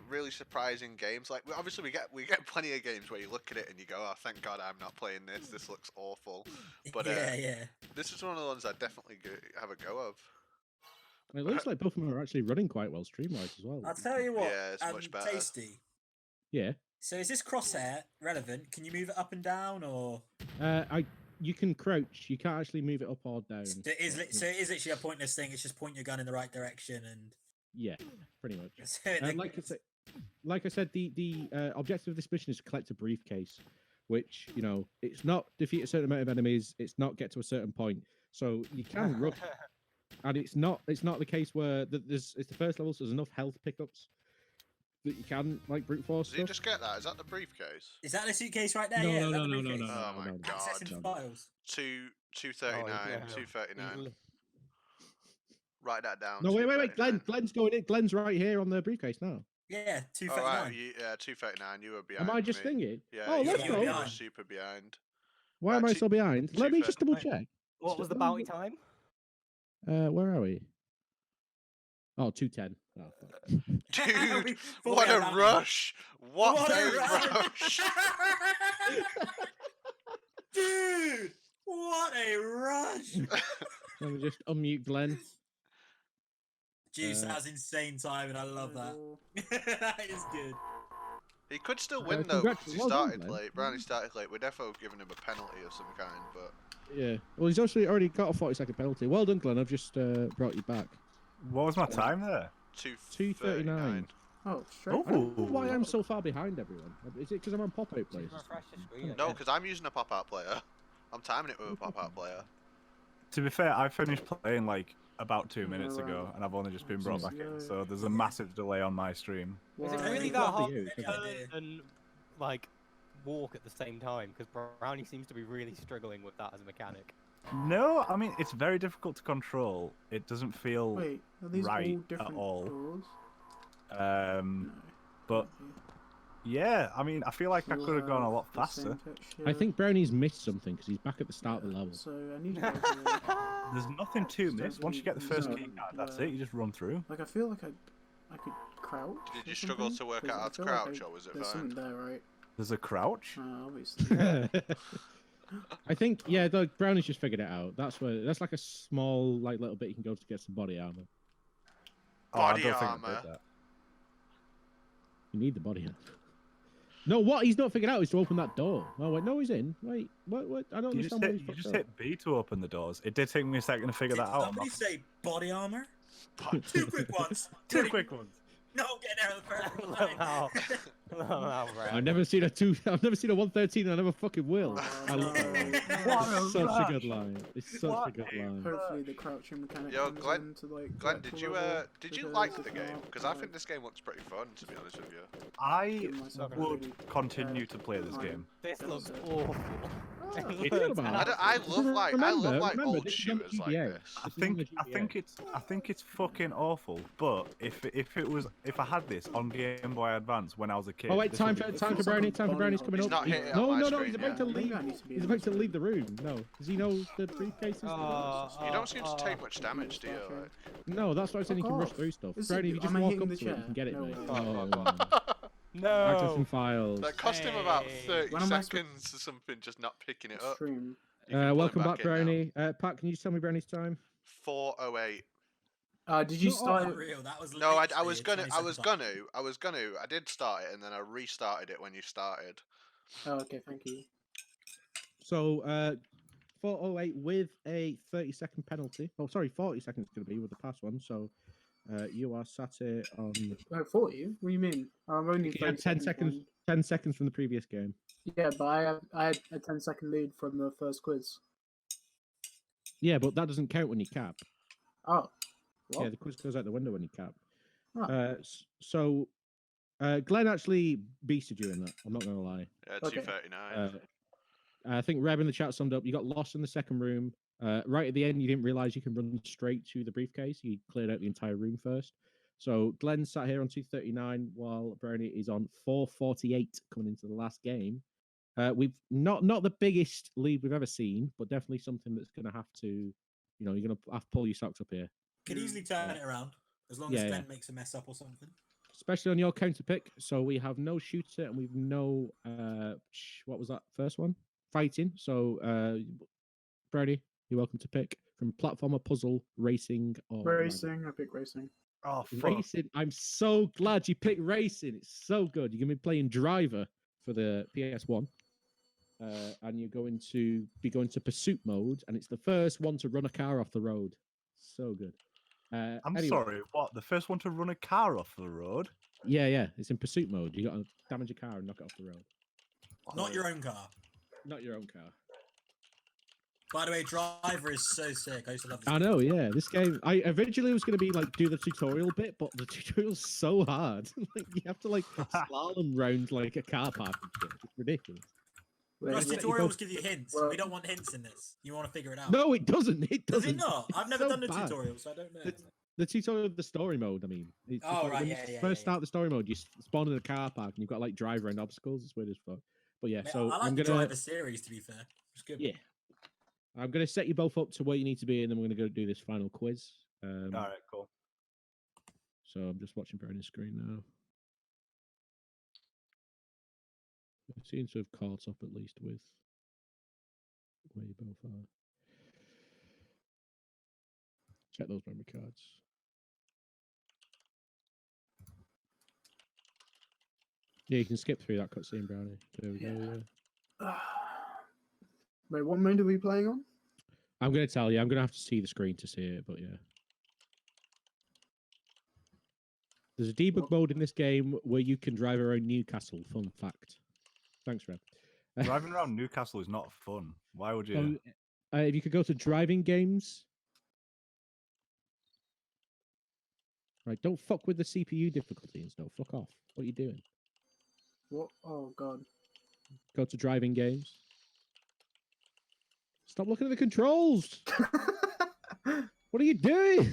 really surprising games. Like obviously we get plenty of games where you look at it and you go, "Oh, thank God I'm not playing this. This looks awful." But yeah. this is one of the ones I definitely have a go of. And it looks like both of them are actually running quite well stream-wise as well. I'll tell you what, Yeah, it's much better. Tasty. Yeah. So is this crosshair relevant? Can you move it up and down, or You can crouch. You can't actually move it up or down. so it is literally a pointless thing? It's just point your gun in the right direction and. Yeah, pretty much. So it- Like I said, the objective of this mission is to collect a briefcase, which it's not defeat a certain amount of enemies. It's not get to a certain point, so you can rush. And it's not the case where it's the first level, so there's enough health pickups that you can like brute force Did you stuff. just get that? Is that the briefcase? Is that the suitcase right there? No, yeah, no, is that no, the no, no, briefcase? no, Oh my no. God. Accessing no. files. 239, yeah. 239. Write that down. No, wait. 239. Glen's going in. Glen's right here on the briefcase now. Yeah, Oh, 239. right, 239. You were behind. Am I just me. thinking? Yeah. Oh, you let's were- go. You were behind. super behind. Why am I Actually, so behind? Let me just double check. What was the bounty time? Where are we? Oh, 210. Oh, fuck. Dude, Fully what a around. rush! What a run. rush! Dude, what a rush! Let me just unmute Glen. Jeez, Uh, that was insane time, and I love that. That is good. He could still win though, congrats- because he well done, started Glenn. late. Brownie started late. We're definitely giving him a penalty of some kind, but Yeah. Well, he's actually already got a 40-second penalty. Well done, Glenn. I've just brought you back. What was my time there? 2:39. Oh, straight. I don't know why I'm so far behind everyone. Is it because I'm on pop-out places? Refresh the screen. No, because I'm using a pop-out player. I'm timing it with a pop-out player. To be fair, I finished playing like about 2 minutes ago, and I've only just been brought back in, so there's a massive delay on my stream. Is it Why? really Good that for hard you, to good for turn you. and like walk at the same time? Because Brownie seems to be really struggling with that as a mechanic. No, I mean it's very difficult to control. It doesn't feel Wait, are these right all at different all. doors? Um, No. but yeah, I mean I feel like I All could have gone a have lot the same faster. I texture. think Brownie's missed something because he's back at the start of the level. So I need to go to, There's nothing to Just miss. Once you get the don't first know, key card, that's uh, it. You just run through. like I feel like I could crouch. Did or you struggle something, to work 'cause out I how to feel like crouch, or was it there's fine? something there, right? There's a crouch. Obviously. I think, yeah, Brownie's just figured it out. That's like a small, like little bit you can go to get some body armor. Oh, I Body don't think I armor. did that. You need the body hand. No, what he's not figured out is to open that door. Oh wait, no, he's in. Wait, what? I don't You just, understand what hit, he's you just fucked up. hit B to open the doors. It did take me a second to figure Did that out. somebody say body armor? But- Two quick ones. Two quick ones. No, getting out of the first line. Wow. Wow, right. I've never seen a 113. I never fucking will. I love no. It's such a good line. It's such a good line. Hopefully the crouching mechanic Yo, comes Glen- in to, like, Glenn, get did full you level, did you because like if the game? not, Because I like, think this game looks pretty fun, to be honest with you. I give myself a would really, continue to play this fine game. This feel looks set. awful. It's not bad. I love like Remember, old this is on the shooters like GBA. this. I This is on the think GBA. it's fucking awful. But if I had this on Game Boy Advance when I was a kid. Oh wait, this time would for be- time for Brownie. Time for Brownie's coming He's up. not hitting it No, on my no, no. screen He's about to yet. leave. Maybe I need to be He's in about to this leave the room. No, does he know the briefcase is? You don't seem to take much damage, do you? Like, No, that's why I said you Fuck can rush off. through stuff. Is Brownie, it- if you just am I walk hitting up the to it, you chair? can get it, No mate. way. Access and No. files. that cost him about Hey. 30 When am I seconds or something just not picking it up. Extreme. You can pull it Welcome back, in now. Brownie. Pat, can you just tell me Brownie's time? 4:08. Did you No, start? Real, that was No, I literally was a gonna, 20-second I did start it and then I restarted it when you started. Oh, okay, thank you. So, 4:08 with a 30-second penalty. Oh, sorry, 40 seconds going to be with the pass one. So, you are sat here on. Oh, 40? What do you mean? I'm only You had 10 seconds. behind. 10 seconds from the previous game. Yeah, but I had a 10-second lead from the first quiz. Yeah, but that doesn't count when you cap. Oh. What? Yeah, the quiz goes out the window when you cap. Oh. So, Glenn actually beasted you in that. I'm not going to lie. Yeah, Okay. 2:39. I think Reb in the chat summed up. You got lost in the second room. Right at the end, you didn't realize you can run straight to the briefcase. You cleared out the entire room first. So Glenn sat here on 2:39 while Brownie is on 4:48 coming into the last game. We've not the biggest lead we've ever seen, but definitely something that's going to have to, you're going to have to pull your socks up here, Could easily turn it around as long Yeah, as yeah. Glenn makes a mess up or something. especially on your counter pick. So we have no shooter and we've no what was that first one? Fighting. So Brownie, you're welcome to pick from platformer, puzzle, racing, or Racing. I pick racing. Oh fuck. Racing. I'm so glad you picked racing. It's so good. You're going to be playing Driver for the PS1. And you're going to be going to pursuit mode, and it's the first one to run a car off the road. So good. I'm Anyway, sorry. What? The first one to run a car off the road? Yeah. It's in pursuit mode. You got to damage a car and knock it off the road. Not your own car. Not your own car. By the way, Driver is so sick. I used to love this. I know, yeah. This game, I originally was going to be like do the tutorial bit, but the tutorial's so hard. Like you have to like slalom round like a car park and shit. It's ridiculous. Plus, Yeah. tutorials give you hints. Well- We don't want hints in this. You want to figure it out. No, it doesn't. It Does doesn't. it not? I've It's never so done the bad. tutorial, so I don't know. The tutorial of the story mode. I mean, it's just Oh, like, right, when yeah, you yeah, first yeah. start the story mode, you spawn in a car park and you've got like drive around obstacles. It's weird as fuck. But yeah, Mate, so I like I'm the gonna Driver series, to be fair. It's good. yeah, I'm gonna set you both up to where you need to be, and then we're gonna go do this final quiz. All right, cool. So I'm just watching Brownie's screen now. It seems to have caught up at least with where you both are. Check those memory cards. Yeah, you can skip through that cutscene, Brownie. There we go. Yeah. Wait, what mode are we playing on? I'm going to tell you. I'm going to have to see the screen to see it, but yeah. There's a debug mode in this game where you can drive around Newcastle. Fun fact. Thanks, Red. Driving around Newcastle is not fun. Why would you? So, if you could go to driving games. Right, don't fuck with the CPU difficulty and stuff. Fuck off. What are you doing? What? Oh god. Go to driving games. Stop looking at the controls. What are you doing?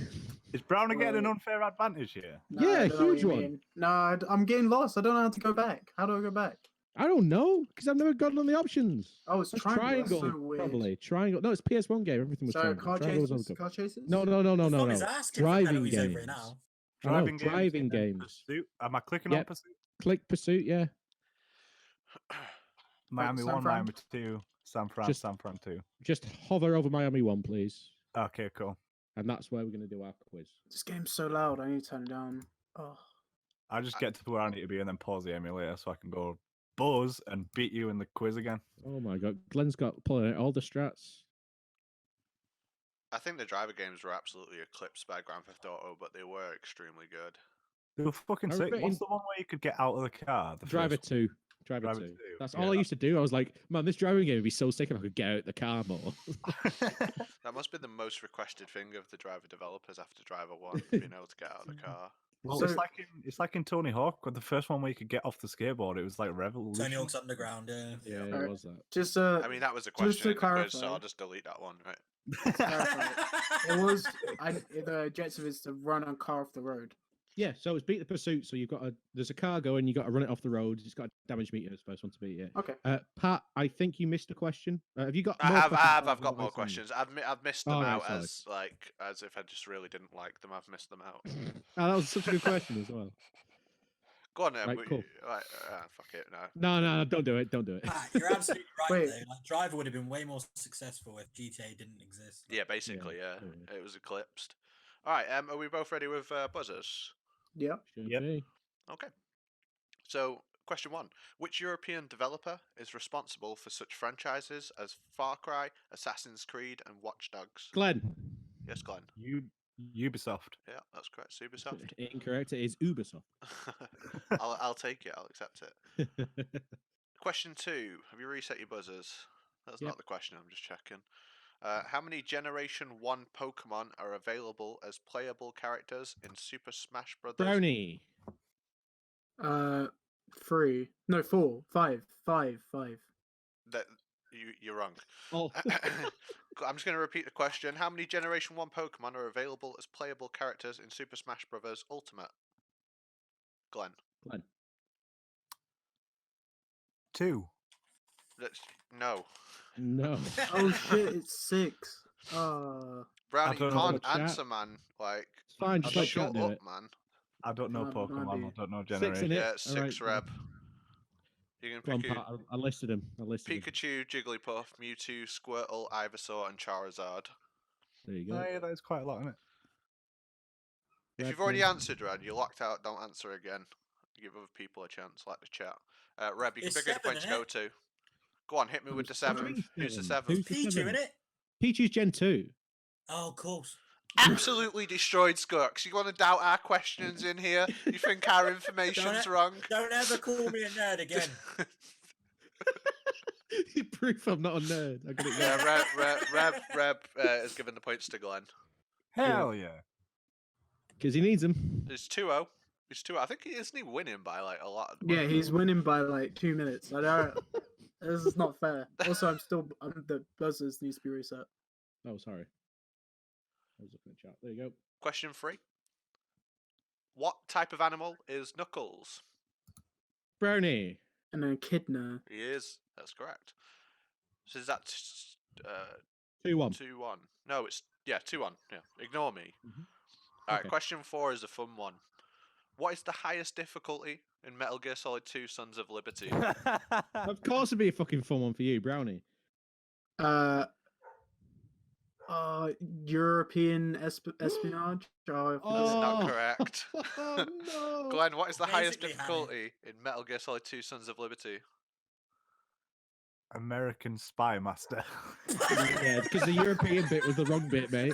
Is Brownie getting an unfair advantage here? No, Yeah, I don't know what huge you one. mean. No, I'm getting lost. I don't know how to go back. How do I go back? I don't know because I've never gotten on the options. Oh, it's That's triangle. That's so weird. probably triangle. No, it's PS1 game. Everything was So triangle. car Triangle was on chases? the- Car chases? No. Phone is asking for Driving penalties over it games. now. I know, Driving driving and then games. Pursuit. Am I clicking Yep. on Pursuit? Click pursuit. Yeah. Miami San 1, Fran? Miami 2, San Fran, Just- San Fran 2. Just hover over Miami 1, please. Okay, cool. And that's where we're going to do our quiz. This game's so loud. I need to turn it down. Oh. I just get to where I need to be and then pause the emulator so I can go buzz and beat you in the quiz again. Oh my god, Glen's got pulling out all the strats. I think the driver games were absolutely eclipsed by Grand Theft Auto, but they were extremely good. They were fucking I sick. regret What's in- the one where you could get out of the car? The Driver first one? 2. Driver Driver 2. 2, That's yeah, all I used to do. I was like, man, this driving game would be so sick if I could get out the car more. That must be the most requested thing of the driver developers after Driver 1, being able to get out of the car. Well, So- it's like in Tony Hawk, with the first one where you could get off the skateboard. It was like revolution. Tony Hawk's Underground, yeah. Yeah, Alright. it was that. Just I mean, that was a Just to question in the quiz, so clarify- I'll just delete that one, right? it was the objective is to run a car off the road. Yeah, so it's beat the pursuit. So you've got there's a car going, you got to run it off the road. It's got a damage meter. It's the first one to beat it. Okay. Pat, I think you missed a question. Have you got? I more have, questions I've than got what more I sent you? questions. I've missed them Oh, right, out sorry. as if I just really didn't like them. I've missed them out. Oh, that was such a good question as well. Go on, then. Right, cool. Fuck it, no. No, don't do it. Don't do it. Pat, you're absolutely right Wait. though. Like, Driver would have been way more successful if GTA didn't exist. Yeah, basically, yeah. yeah. It was eclipsed. All right, are we both ready with buzzers? Yeah. Should Yep. be. Okay. So, question 1. Which European developer is responsible for such franchises as Far Cry, Assassin's Creed, and Watch Dogs? Glenn. Yes, Glenn. Ubisoft. Yeah, that's correct. Ubisoft. Incorrect. It is Ubisoft. I'll take it. I'll accept it. Question 2. Have you reset your buzzers? That's Yep. not the question. I'm just checking. How many Generation 1 Pokemon are available as playable characters in Super Smash Bros. Brownie. 3. No, 4. 5. That you're wrong. Oh, I'm just going to repeat the question. How many Generation 1 Pokemon are available as playable characters in Super Smash Bros. Ultimate? Glenn. Glenn. 2. No. No. Oh shit! It's 6. Brownie, you don't know can't what chat- answer, man. Like, It's fine. Just let shut chat do up, it. man. I don't know Might Pokemon. be I don't know 6 Generation. innit? Yeah, it's 6 Alright, Reb. You Go on, can pick Pat. I listed him. Pikachu, Jigglypuff, Mewtwo, Squirtle, Ivysaur, and Charizard. There you Oh, go. yeah, that is quite a lot, isn't it? If Red you've already one. answered, Red, you're locked out. Don't answer again. Give other people a chance, like the chat. Reb, you can It's pick a 7, point to go innit? to. Go on, hit me with the What do you 7th. mean Who's the 7? 7th? Who's the Pichu, 7th? innit? Pichu's Gen 2. Oh, of course. Absolutely destroyed Skirks. You want to doubt our questions in here? You think our information's wrong? Don't ever call me a nerd again. Proof I'm not a nerd. I got it Yeah, Reb has given the points to Glenn. Hell yeah. Because he needs them. It's 2-0. It's 2-0. I think isn't he winning by like a lot? Yeah, he's winning by like 2 minutes. I don't. This is not fair. Also, I'm the buzzers needs to be reset. Oh, sorry. I was looking at chat. There you go. Question 3. What type of animal is Knuckles? Brownie. And then Echidna. He is. That's correct. So is that 2-1. 2-1? No, it's 2-1. Yeah. Ignore me. Mhm. All right. Okay. Question 4 is a fun one. What is the highest difficulty in Metal Gear Solid 2: Sons of Liberty? Of course it'd be a fucking fun one for you, Brownie. European espionage. That's Oh. not correct. Oh, no. Glenn, what is the highest Basically, Harry. difficulty in Metal Gear Solid 2: Sons of Liberty? American Spy Master. Yeah, because the European bit was the wrong bit, mate.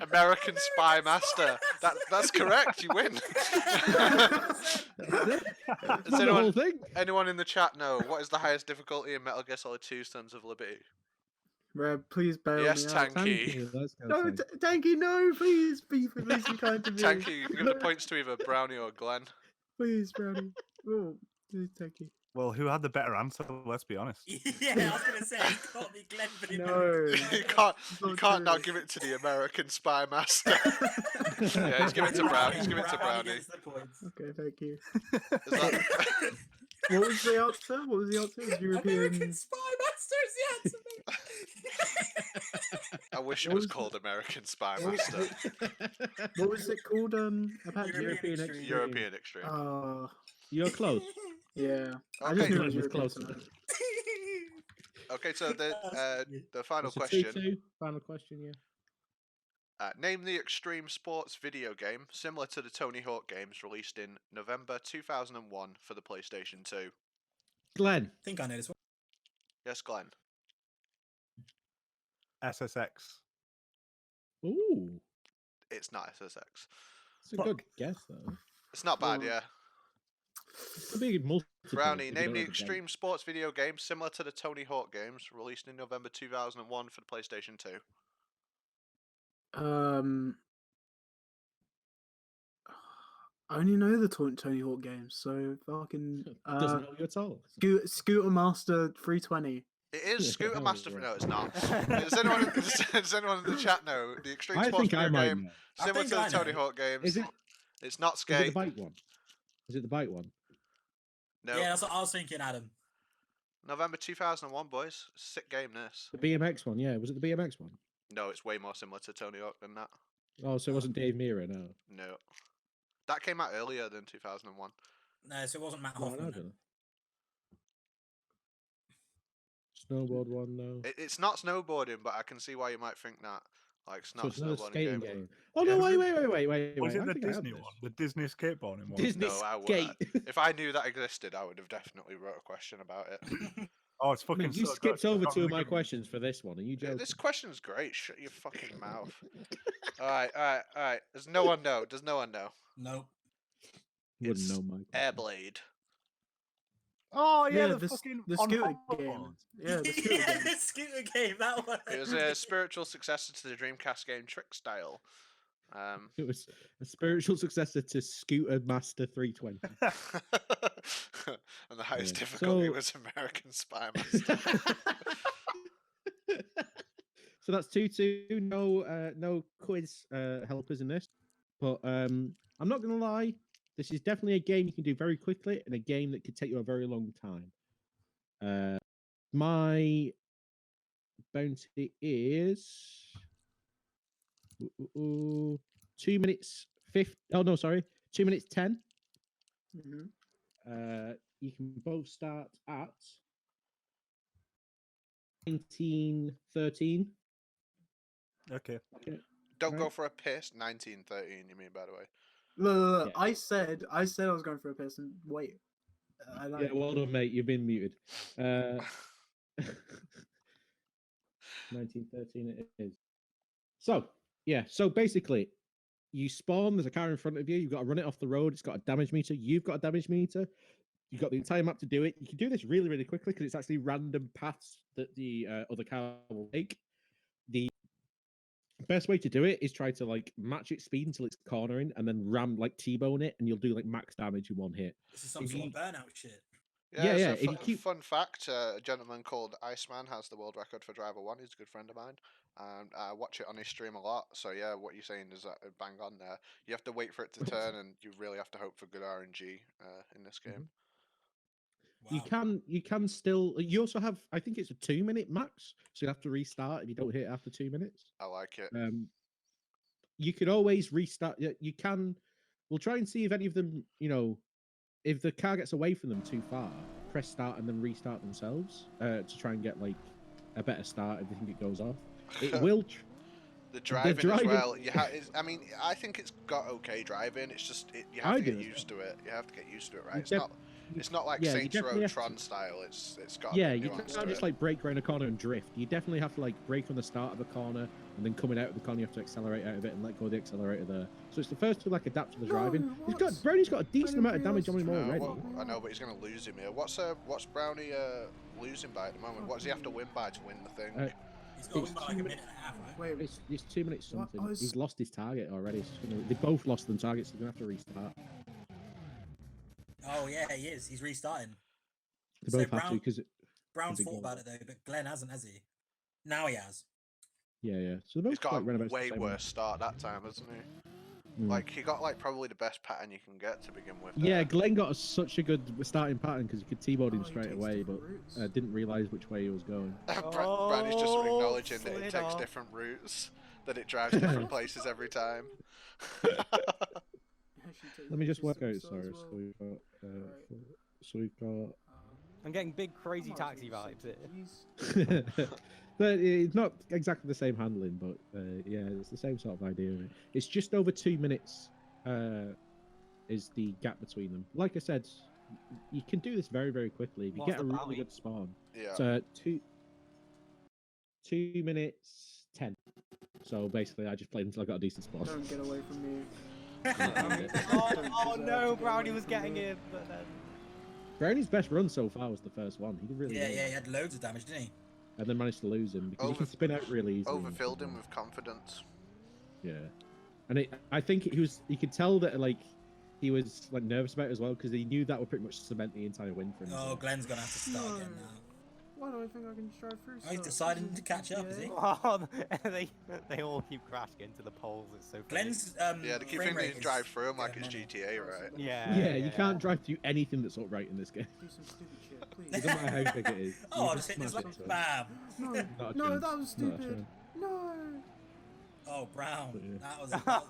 American Spy Master. That's correct. You win. That's it. That's Does the whole thing. anyone in the chat know what is the highest difficulty in Metal Gear Solid 2: Sons of Liberty? Reb, please bail Yes, me out. Tanky. Let's go, No, Tanky. Tanky, no, please be kind to me. Tanky, you can give the points to either Brownie or Glenn. Please, Brownie. Oh, please, Tanky. Well, who had the better answer? Let's be honest. Yeah, I was gonna say it can't be Glenn for the No. You can't now give it to the American Spy Master. Yeah, he's giving it to Brownie. He's giving it to Brownie. gets the points. Okay, thank you. Is that... What was the answer? What was the answer? It was European. American Spy Master is the answer, mate. I wish it What was was- called American Spy what was- Master. What was it called? About European European Extreme. European Extreme. You're close. Yeah. I Okay. just knew it Glenn was was European. closer. so- Okay, so the final It's a question. 2-2. Final question, yeah. Name the extreme sports video game similar to the Tony Hawk games released in November 2001 for the PlayStation 2. Glenn. I think I know this one. Yes, Glenn. SSX. Ooh, It's not SSX. it's a good guess though. It's not bad, yeah. It's a big multiple. Brownie, if you name don't the have a game. extreme sports video game similar to the Tony Hawk games released in November 2001 for the PlayStation 2. I only know the Tony Hawk games, so fucking Doesn't know you at all. Scooter Master 320. It is Scooter Oh, Master. right. No, it's not. Does anyone in the chat know the extreme I sports think I video might game know. I similar to think the I Tony know. Hawk games? Is it? It's not Is it Skate. the bike one? Is it the bike one? No. Yeah, that's what I was thinking, Adam. November 2001, boys. Sick game, this. The BMX one, yeah. Was it the BMX one? No, it's way more similar to Tony Hawk than that. Oh, so it wasn't Dave Mirra, no. No. That came out earlier than 2001. No, so it wasn't Matt No, I Hoffman. don't know. Snowboard one, no. It's not snowboarding, but I can see why you might think that. Like, it's So not it's a another snowboarding skating game. game. Oh Yeah. no! Wait! Was I it the think I have Disney this. one? The Disney skateboarding one? Disney No, I would. skate. If I knew that existed, I would have definitely wrote a question about it. Oh, it's fucking. Mate, you so skipped good. over Can't two of think my of- questions for this one. Are you joking? This question's great. Shut your fucking mouth. Alright. Does no one know? Nope. Wouldn't it's know my question. Airblade. Oh yeah, the fucking the on scooter hoverboard. game. Yeah, the scooter Yeah, game. the scooter game, that one. It was a spiritual successor to the Dreamcast game Trick Style. It was a spiritual successor to Scooter Master 320. And the highest Yeah. difficulty So- was American Spy Master. So that's 2-2. No quiz helpers in this. But I'm not gonna lie. This is definitely a game you can do very quickly, and a game that could take you a very long time. My bounty is 2 minutes 50. Oh no, sorry, 2 minutes 10. Mhm. You can both start at 1913. Okay. Don't go Right. for a piss. 1913, you mean, by the way. Look, Yeah. I said I was going for a piss and wait. I know. Yeah, well done, mate. You've been muted. 1913 it is. So, yeah. So basically, you spawn. There's a car in front of you. You've got to run it off the road. It's got a damage meter. You've got a damage meter. You've got the entire map to do it. You can do this really, really quickly because it's actually random paths that the other car will take. The best way to do it is try to like match its speed until it's cornering and then ram like T-bone it, and you'll do like max damage in one hit. This is some If sort you- of burnout shit. Yeah, so if you keep- fun fact, a gentleman called Iceman has the world record for Driver 1. He's a good friend of mine. And I watch it on his stream a lot. So yeah, what you're saying is that bang on there. You have to wait for it to turn, and you really have to hope for good RNG in this game. Wow. You can still. You also have. I think it's a 2-minute max, so you have to restart if you don't hit it after 2 minutes. I like it. You can always restart. You can. We'll try and see if any of them. If the car gets away from them too far, press start and then restart themselves to try and get like a better start if they think it goes off. It will. The driving, driving- as well. I mean, I think it's got okay driving. It's just you I have to do get as used to it. You have to get used to it, You right? def- It's not like yeah, you Saints definitely Row have to. Tron style. It's got Yeah, a you nuance can't to just it. like brake around a corner and drift. You definitely have to like brake on the start of a corner, and then coming out of the corner, you have to accelerate out of it and let go of the accelerator there. So it's the first to like adapt to the driving. Brownie's got a decent amount of damage on him already. I know, but he's going to lose him here. What's Brownie losing by at the moment? What does he have to win by to win the thing? He's got It's win by like a minute and a half, right? Wait, It's 2 minutes What? something. I was- He's lost his target already. They both lost them targets. So they're gonna have to restart. Oh yeah, he is. He's restarting. They So both have to Brown- because Brown's big thought goal. about it though, but Glenn hasn't, has he? Now he has. yeah. So they're He's both got like, round a about the way same worse start that time, hasn't he? Mm. Like, he got like probably the best pattern you can get to begin with. Yeah, there. Glenn got such a good starting pattern because he could T-bone him Oh, he straight takes away, but different routes. didn't realize which way he was going. Brownie's just Oh, acknowledging that it slid takes off. different routes, that it drives different places every time. Let me just work out. So Sorry, as so well. we've got. Right. So we've got. I'm getting big crazy I'm taxi not vibes here. saying But it's not exactly the same handling, but yeah, it's the same sort of idea. It's just over 2 minutes is the gap between them. Like I said, you can do this very, very quickly if you What's get a the really bounty? good spawn. Yeah. So 2 minutes 10. So basically, I just played until I got a decent spawn. Don't get away from me. Oh no, Brownie was getting it, but then. Brownie's best run so far was the first one. He did really Yeah, well. yeah, he had loads of damage, didn't he? And then managed to lose him because he Over- can spin out really easily. Overfilled him with confidence. Yeah, and I think you could tell that like he was like nervous about it as well because he knew that would pretty much cement the entire win for him. Oh, so. Glenn's gonna have to start again now. Why do I think I can just drive through? Oh, he's stuff? deciding This to catch up, is he? Oh, they all keep crashing into the poles. It's so funny. Glenn's Yeah, they keep frame thinking they rate can is drive through him like going it's mental. GTA, right? Yeah. You can't drive through anything that's upright in this game. Do some stupid shit, please. It doesn't matter how big it is. Oh, you I just just hit this smash like it, so bam. No, not a no, chance, that was not a stupid. chance. No. Oh, Brown. Yeah. That was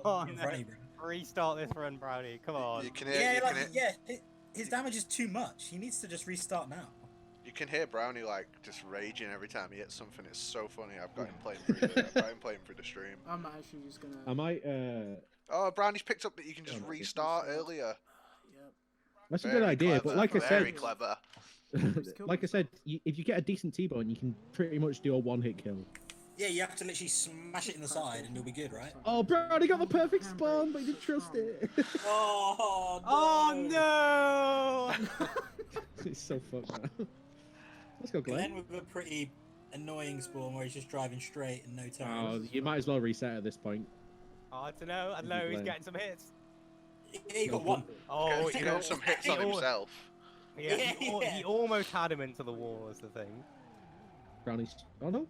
Oh, in no. front of you, bro. Restart this run, Brownie. Come on. You can hear, Yeah, you, like can hear, yeah, his damage is too much. He needs to just restart now. you can hear Brownie like just raging every time he hits something. It's so funny. I've got him playing through the stream. I'm actually just gonna. I might. Oh, Brownie's picked up that you can just Oh, restart earlier. Yep. That's a Very good idea, clever, but like I very said, clever. like I said, if you get a decent T-bone, you can pretty much do a one-hit kill. Yeah, you have to literally smash it in the side and you'll be good, right? Oh, Brownie got the perfect spawn, but he didn't trust it. Oh, no. Oh no! It's so fucked now. Let's go, Glen. Glenn with a pretty annoying spawn where he's just driving straight and no turns. Oh, you might as well reset at this point. I don't know. I don't know. He's Glen. getting some hits. Yeah, he got one. Oh, Getting he, some hits on he- himself. yeah, Yeah. he almost had him into the wall. Is the thing. Brownie's. Oh no.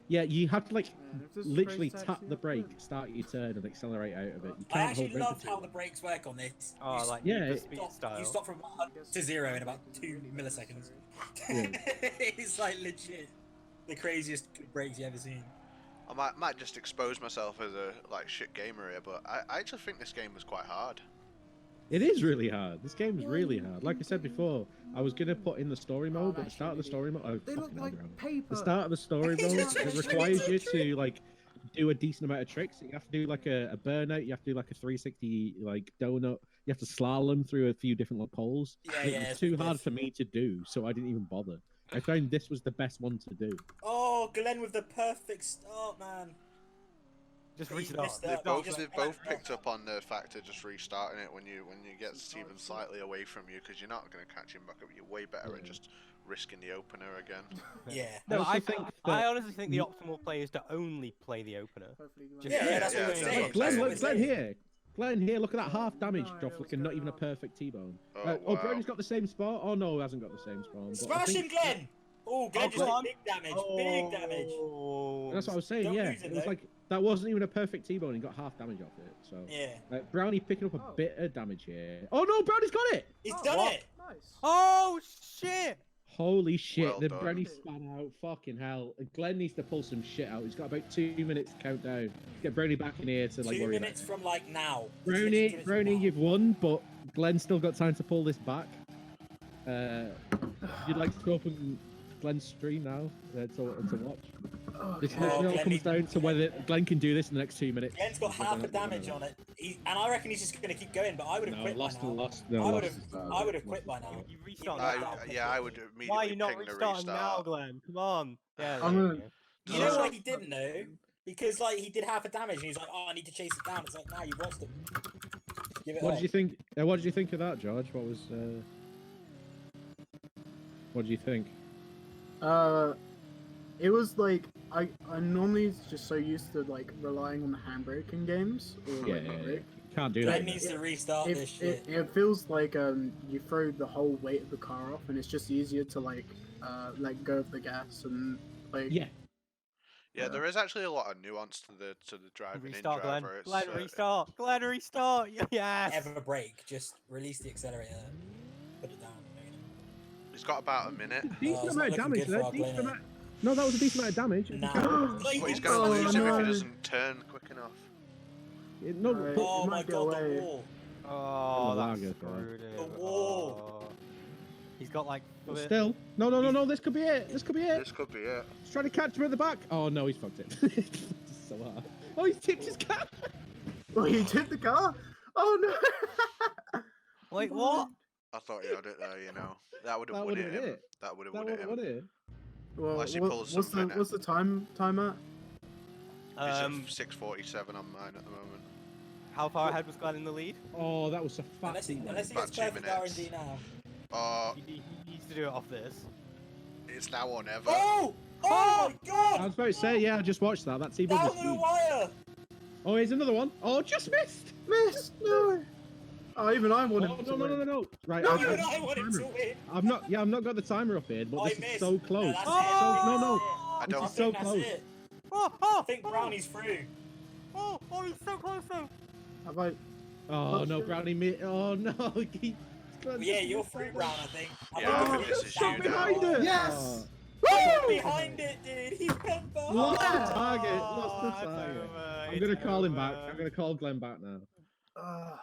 Yeah, you have to like Man, if this literally race tap actually the brake, happened- start your turn, and accelerate out of it. You I can't actually hold brake loved for how too the long. brakes work on this. Oh, You like Yeah, Need for it- Speed stop, style. you stop from 1 to 0 in about 2 milliseconds. Yeah. It's like legit the craziest brakes you ever seen. I might just expose myself as a like shit gamer here, but I actually think this game was quite hard. It is really hard. This game is really hard. Like I said before, I was gonna put in the story mode, but the start of the story mode, oh, They look fucking hell, like Brownie. paper. The start of the story mode, it requires you to like do a decent amount of tricks. You have to do like a burnout. You have to do like a 360 like donut. You have to slalom through a few different like poles. Yeah, It yeah, was it's too ridiculous. hard for me to do, so I didn't even bother. I found this was the best one to do. Oh, Glenn with the perfect start, man. Just He restart. missed They've that. both, just they've went both wrong. picked up on the fact of just restarting it when you get even slightly away from you, because you're not going to catch him back up. You're way better at just risking the opener again. Yeah. No, I, I think I that- honestly think the optimal play is to only play the opener. Hopefully, Just- Yeah, that's what Yeah, we're that's saying. what Glenn, I'm look, saying. Glenn here. Glenn here, look at that half damage No idea drop, what's looking not going even a on. perfect T-bone. Oh, Oh, wow. Brownie's got the same spot. Oh no, he hasn't got the same spawn. but I Smash think- him, Glenn! Oh, Glenn Oh, just go did on. big damage. Big damage. Oh, That's what I was saying. Don't Yeah, lose it, it was though. like that wasn't even a perfect T-bone. He got half damage off it. So Yeah. Brownie picking up a Oh. bit of damage here. Oh no, Brownie's got it! He's Oh, done what? it! Nice. Oh shit! Holy shit! Well the done. Brownie span out. Fucking hell! Glenn needs to pull some shit out. He's got about 2 minutes to count down. Get Brownie back in here to like 2 worry minutes about. from like now. Brownie, 2 minutes from now. you've won, but Glenn's still got time to pull this back. You'd like to go open Glenn's stream now to watch. Oh, This okay. literally all Glenn comes needs- down to whether Glenn can do this in the next 2 minutes. Glenn's got half the damage on it, and I reckon he's just going to keep going. But I would have No, quit lost, by now. lost. No, I lost would have. is bad. I would have quit by now. You restart I- now. I would immediately Why are you not ping the restarting now, restart. Glenn? Come on. Yeah. I'm there you gonna- go. You know why he didn't know? Because like he did half a damage, and he was like, "Oh, I need to chase it down." It's like, "Now you've lost him." Give it What up. did you think? What did you think of that, George? What was? What did you think? It was like I normally just so used to like relying on the handbrake in games or Yeah, like yeah, yeah. brake. Can't do Glenn that. needs to restart this shit. It feels like you throw the whole weight of the car off and it's just easier to like let go of the gas and like Yeah. Yeah, there is actually a lot of nuance to the driving Restart, in Glenn. driver. It's, Glenn, restart. Glenn, restart. Yes. Ever break, just release the accelerator, put it down. He's got about a minute. Decent it's amount not of looking damage good there. for our Decent Glen, amount. No, that was a decent amount of damage. Nah. But he's going to Oh, lose him if no. he doesn't turn quick enough. No, Alright. but- Oh It my might get god, away. the wall. Oh, The that's lager, screwed it. The wall. He's got like. But still, no. This could be it. This could be it. This could be it. He's trying to catch him at the back. Oh no, he's fucked it. It's so hard. Oh, he's tipped his car. Oh, he tipped the car? Oh no! Wait, what? I thought he had it there, you know. That would have That won would've it. been it. That would have That won it. what it? Well, Unless he pulls what's something the what's the time at? He's at 6:47 on mine at the moment. How far ahead was Glen in the lead? Oh, that was a fat Unless he thing. gets About 2 perfect minutes. R&D now. He needs to do it off this. It's now or never. Oh! Oh my god! I was about to say, yeah, I just watched that. That's even. Down the wire! Oh, here's another one. Oh, just missed. Miss! No! Oh, even I wanted Oh, to win. no. Right, No, I've, I wanted to win. I've not got the timer up here, but I this missed. is so close. that's So, it. no. I This don't. is so That's close. it. Oh, I think Brownie's through. Oh, he's so close though. Have I? Oh no, Brownie me. Oh no, Well, yeah, you're through, Brown, I think. Yeah, I think this is Stop you behind now. it. Yes! You're behind it, dude. He went behind. Lost the Yeah. target. Lost the it's target. over, I'm it's gonna call him back. over. I'm gonna call Glenn back now. Uh,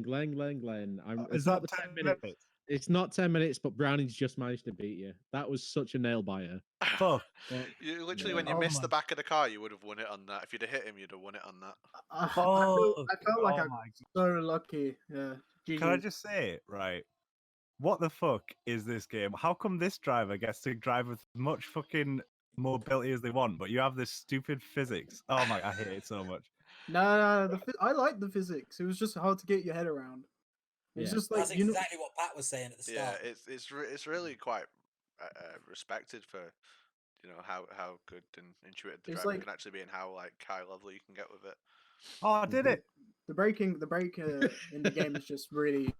Glenn. Is It's not that the 10 minutes. minutes? It's not 10 minutes, but Brownie's just managed to beat you. That was such a nail biter. Fuck. But You literally, Yeah. when you Oh missed my- the back of the car, you would have won it on that. If you'd have hit him, you'd have won it on that. I Oh, felt like oh I'm my so lucky. Yeah. Can I GG. just say, right? What the fuck is this game? How come this driver gets to drive with as much fucking mobility as they want, but you have this stupid physics? Oh my, I hate it so much. No, I like the physics. It was just hard to get your head around. It's Yeah. just like That's exactly what Pat was saying at the Yeah, start. it's really quite respected for how good and intuitive the It's driver like- can actually be and how high level you can get with it. Oh, I did it. the brake in the game is just really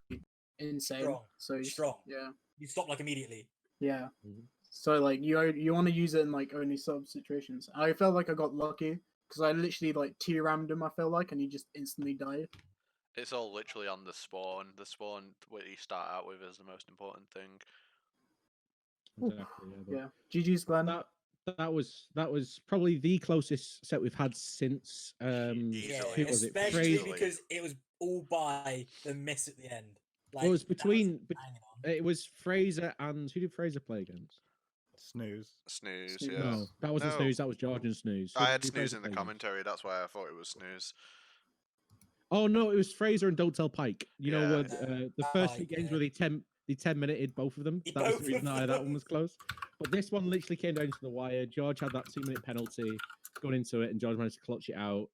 insane. Strong. So Strong. Yeah. You stop like immediately. Yeah. Mhm. So like you want to use it in like only some situations. I felt like I got lucky because I literally like T-rammed him. I felt like, and he just instantly died. It's all literally on the spawn. The spawn what you start out with is the most important thing. exactly, but Yeah. GG's, Glenn. that was probably the closest set we've had since Yeah, Easily. who was it? especially Fraser. because it was all by the miss at the end. Like, Well, it was that between hanging on. it was Fraser and who did Fraser play against? Snooze. Snooze, Snooze. yeah. No, that wasn't No. Snooze. That was George and Snooze. Who I had did Snooze Fraser in the play against? commentary, that's why I thought it was Snooze. Oh no, it was Fraser and Don't Tell Pike. You know, Yeah. where, the first Pike, two games yeah. where they 10-minuted both of them. Yeah, That was both the reason of why that one them. was close. But this one literally came down to the wire. George had that 2-minute penalty going into it, and George managed to clutch it out.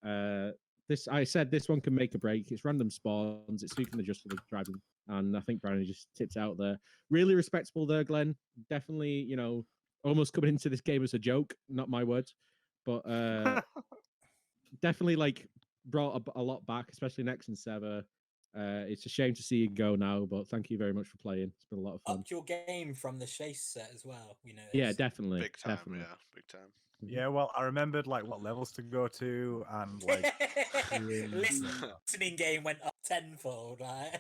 I said this one can make a break. It's random spawns. It's who can adjust for the driving, and I think Brownie just tipped out there. Really respectable there, Glenn. Definitely, almost coming into this game as a joke. Not my words, but definitely like brought a lot back, especially next and Sever. It's a shame to see you go now, but thank you very much for playing. It's been a lot of fun. Upped your game from the chase set as well. Yeah, definitely. Big time, definitely. yeah, big time. Yeah, well, I remembered like what levels to go to and like. Listening game went up tenfold, right?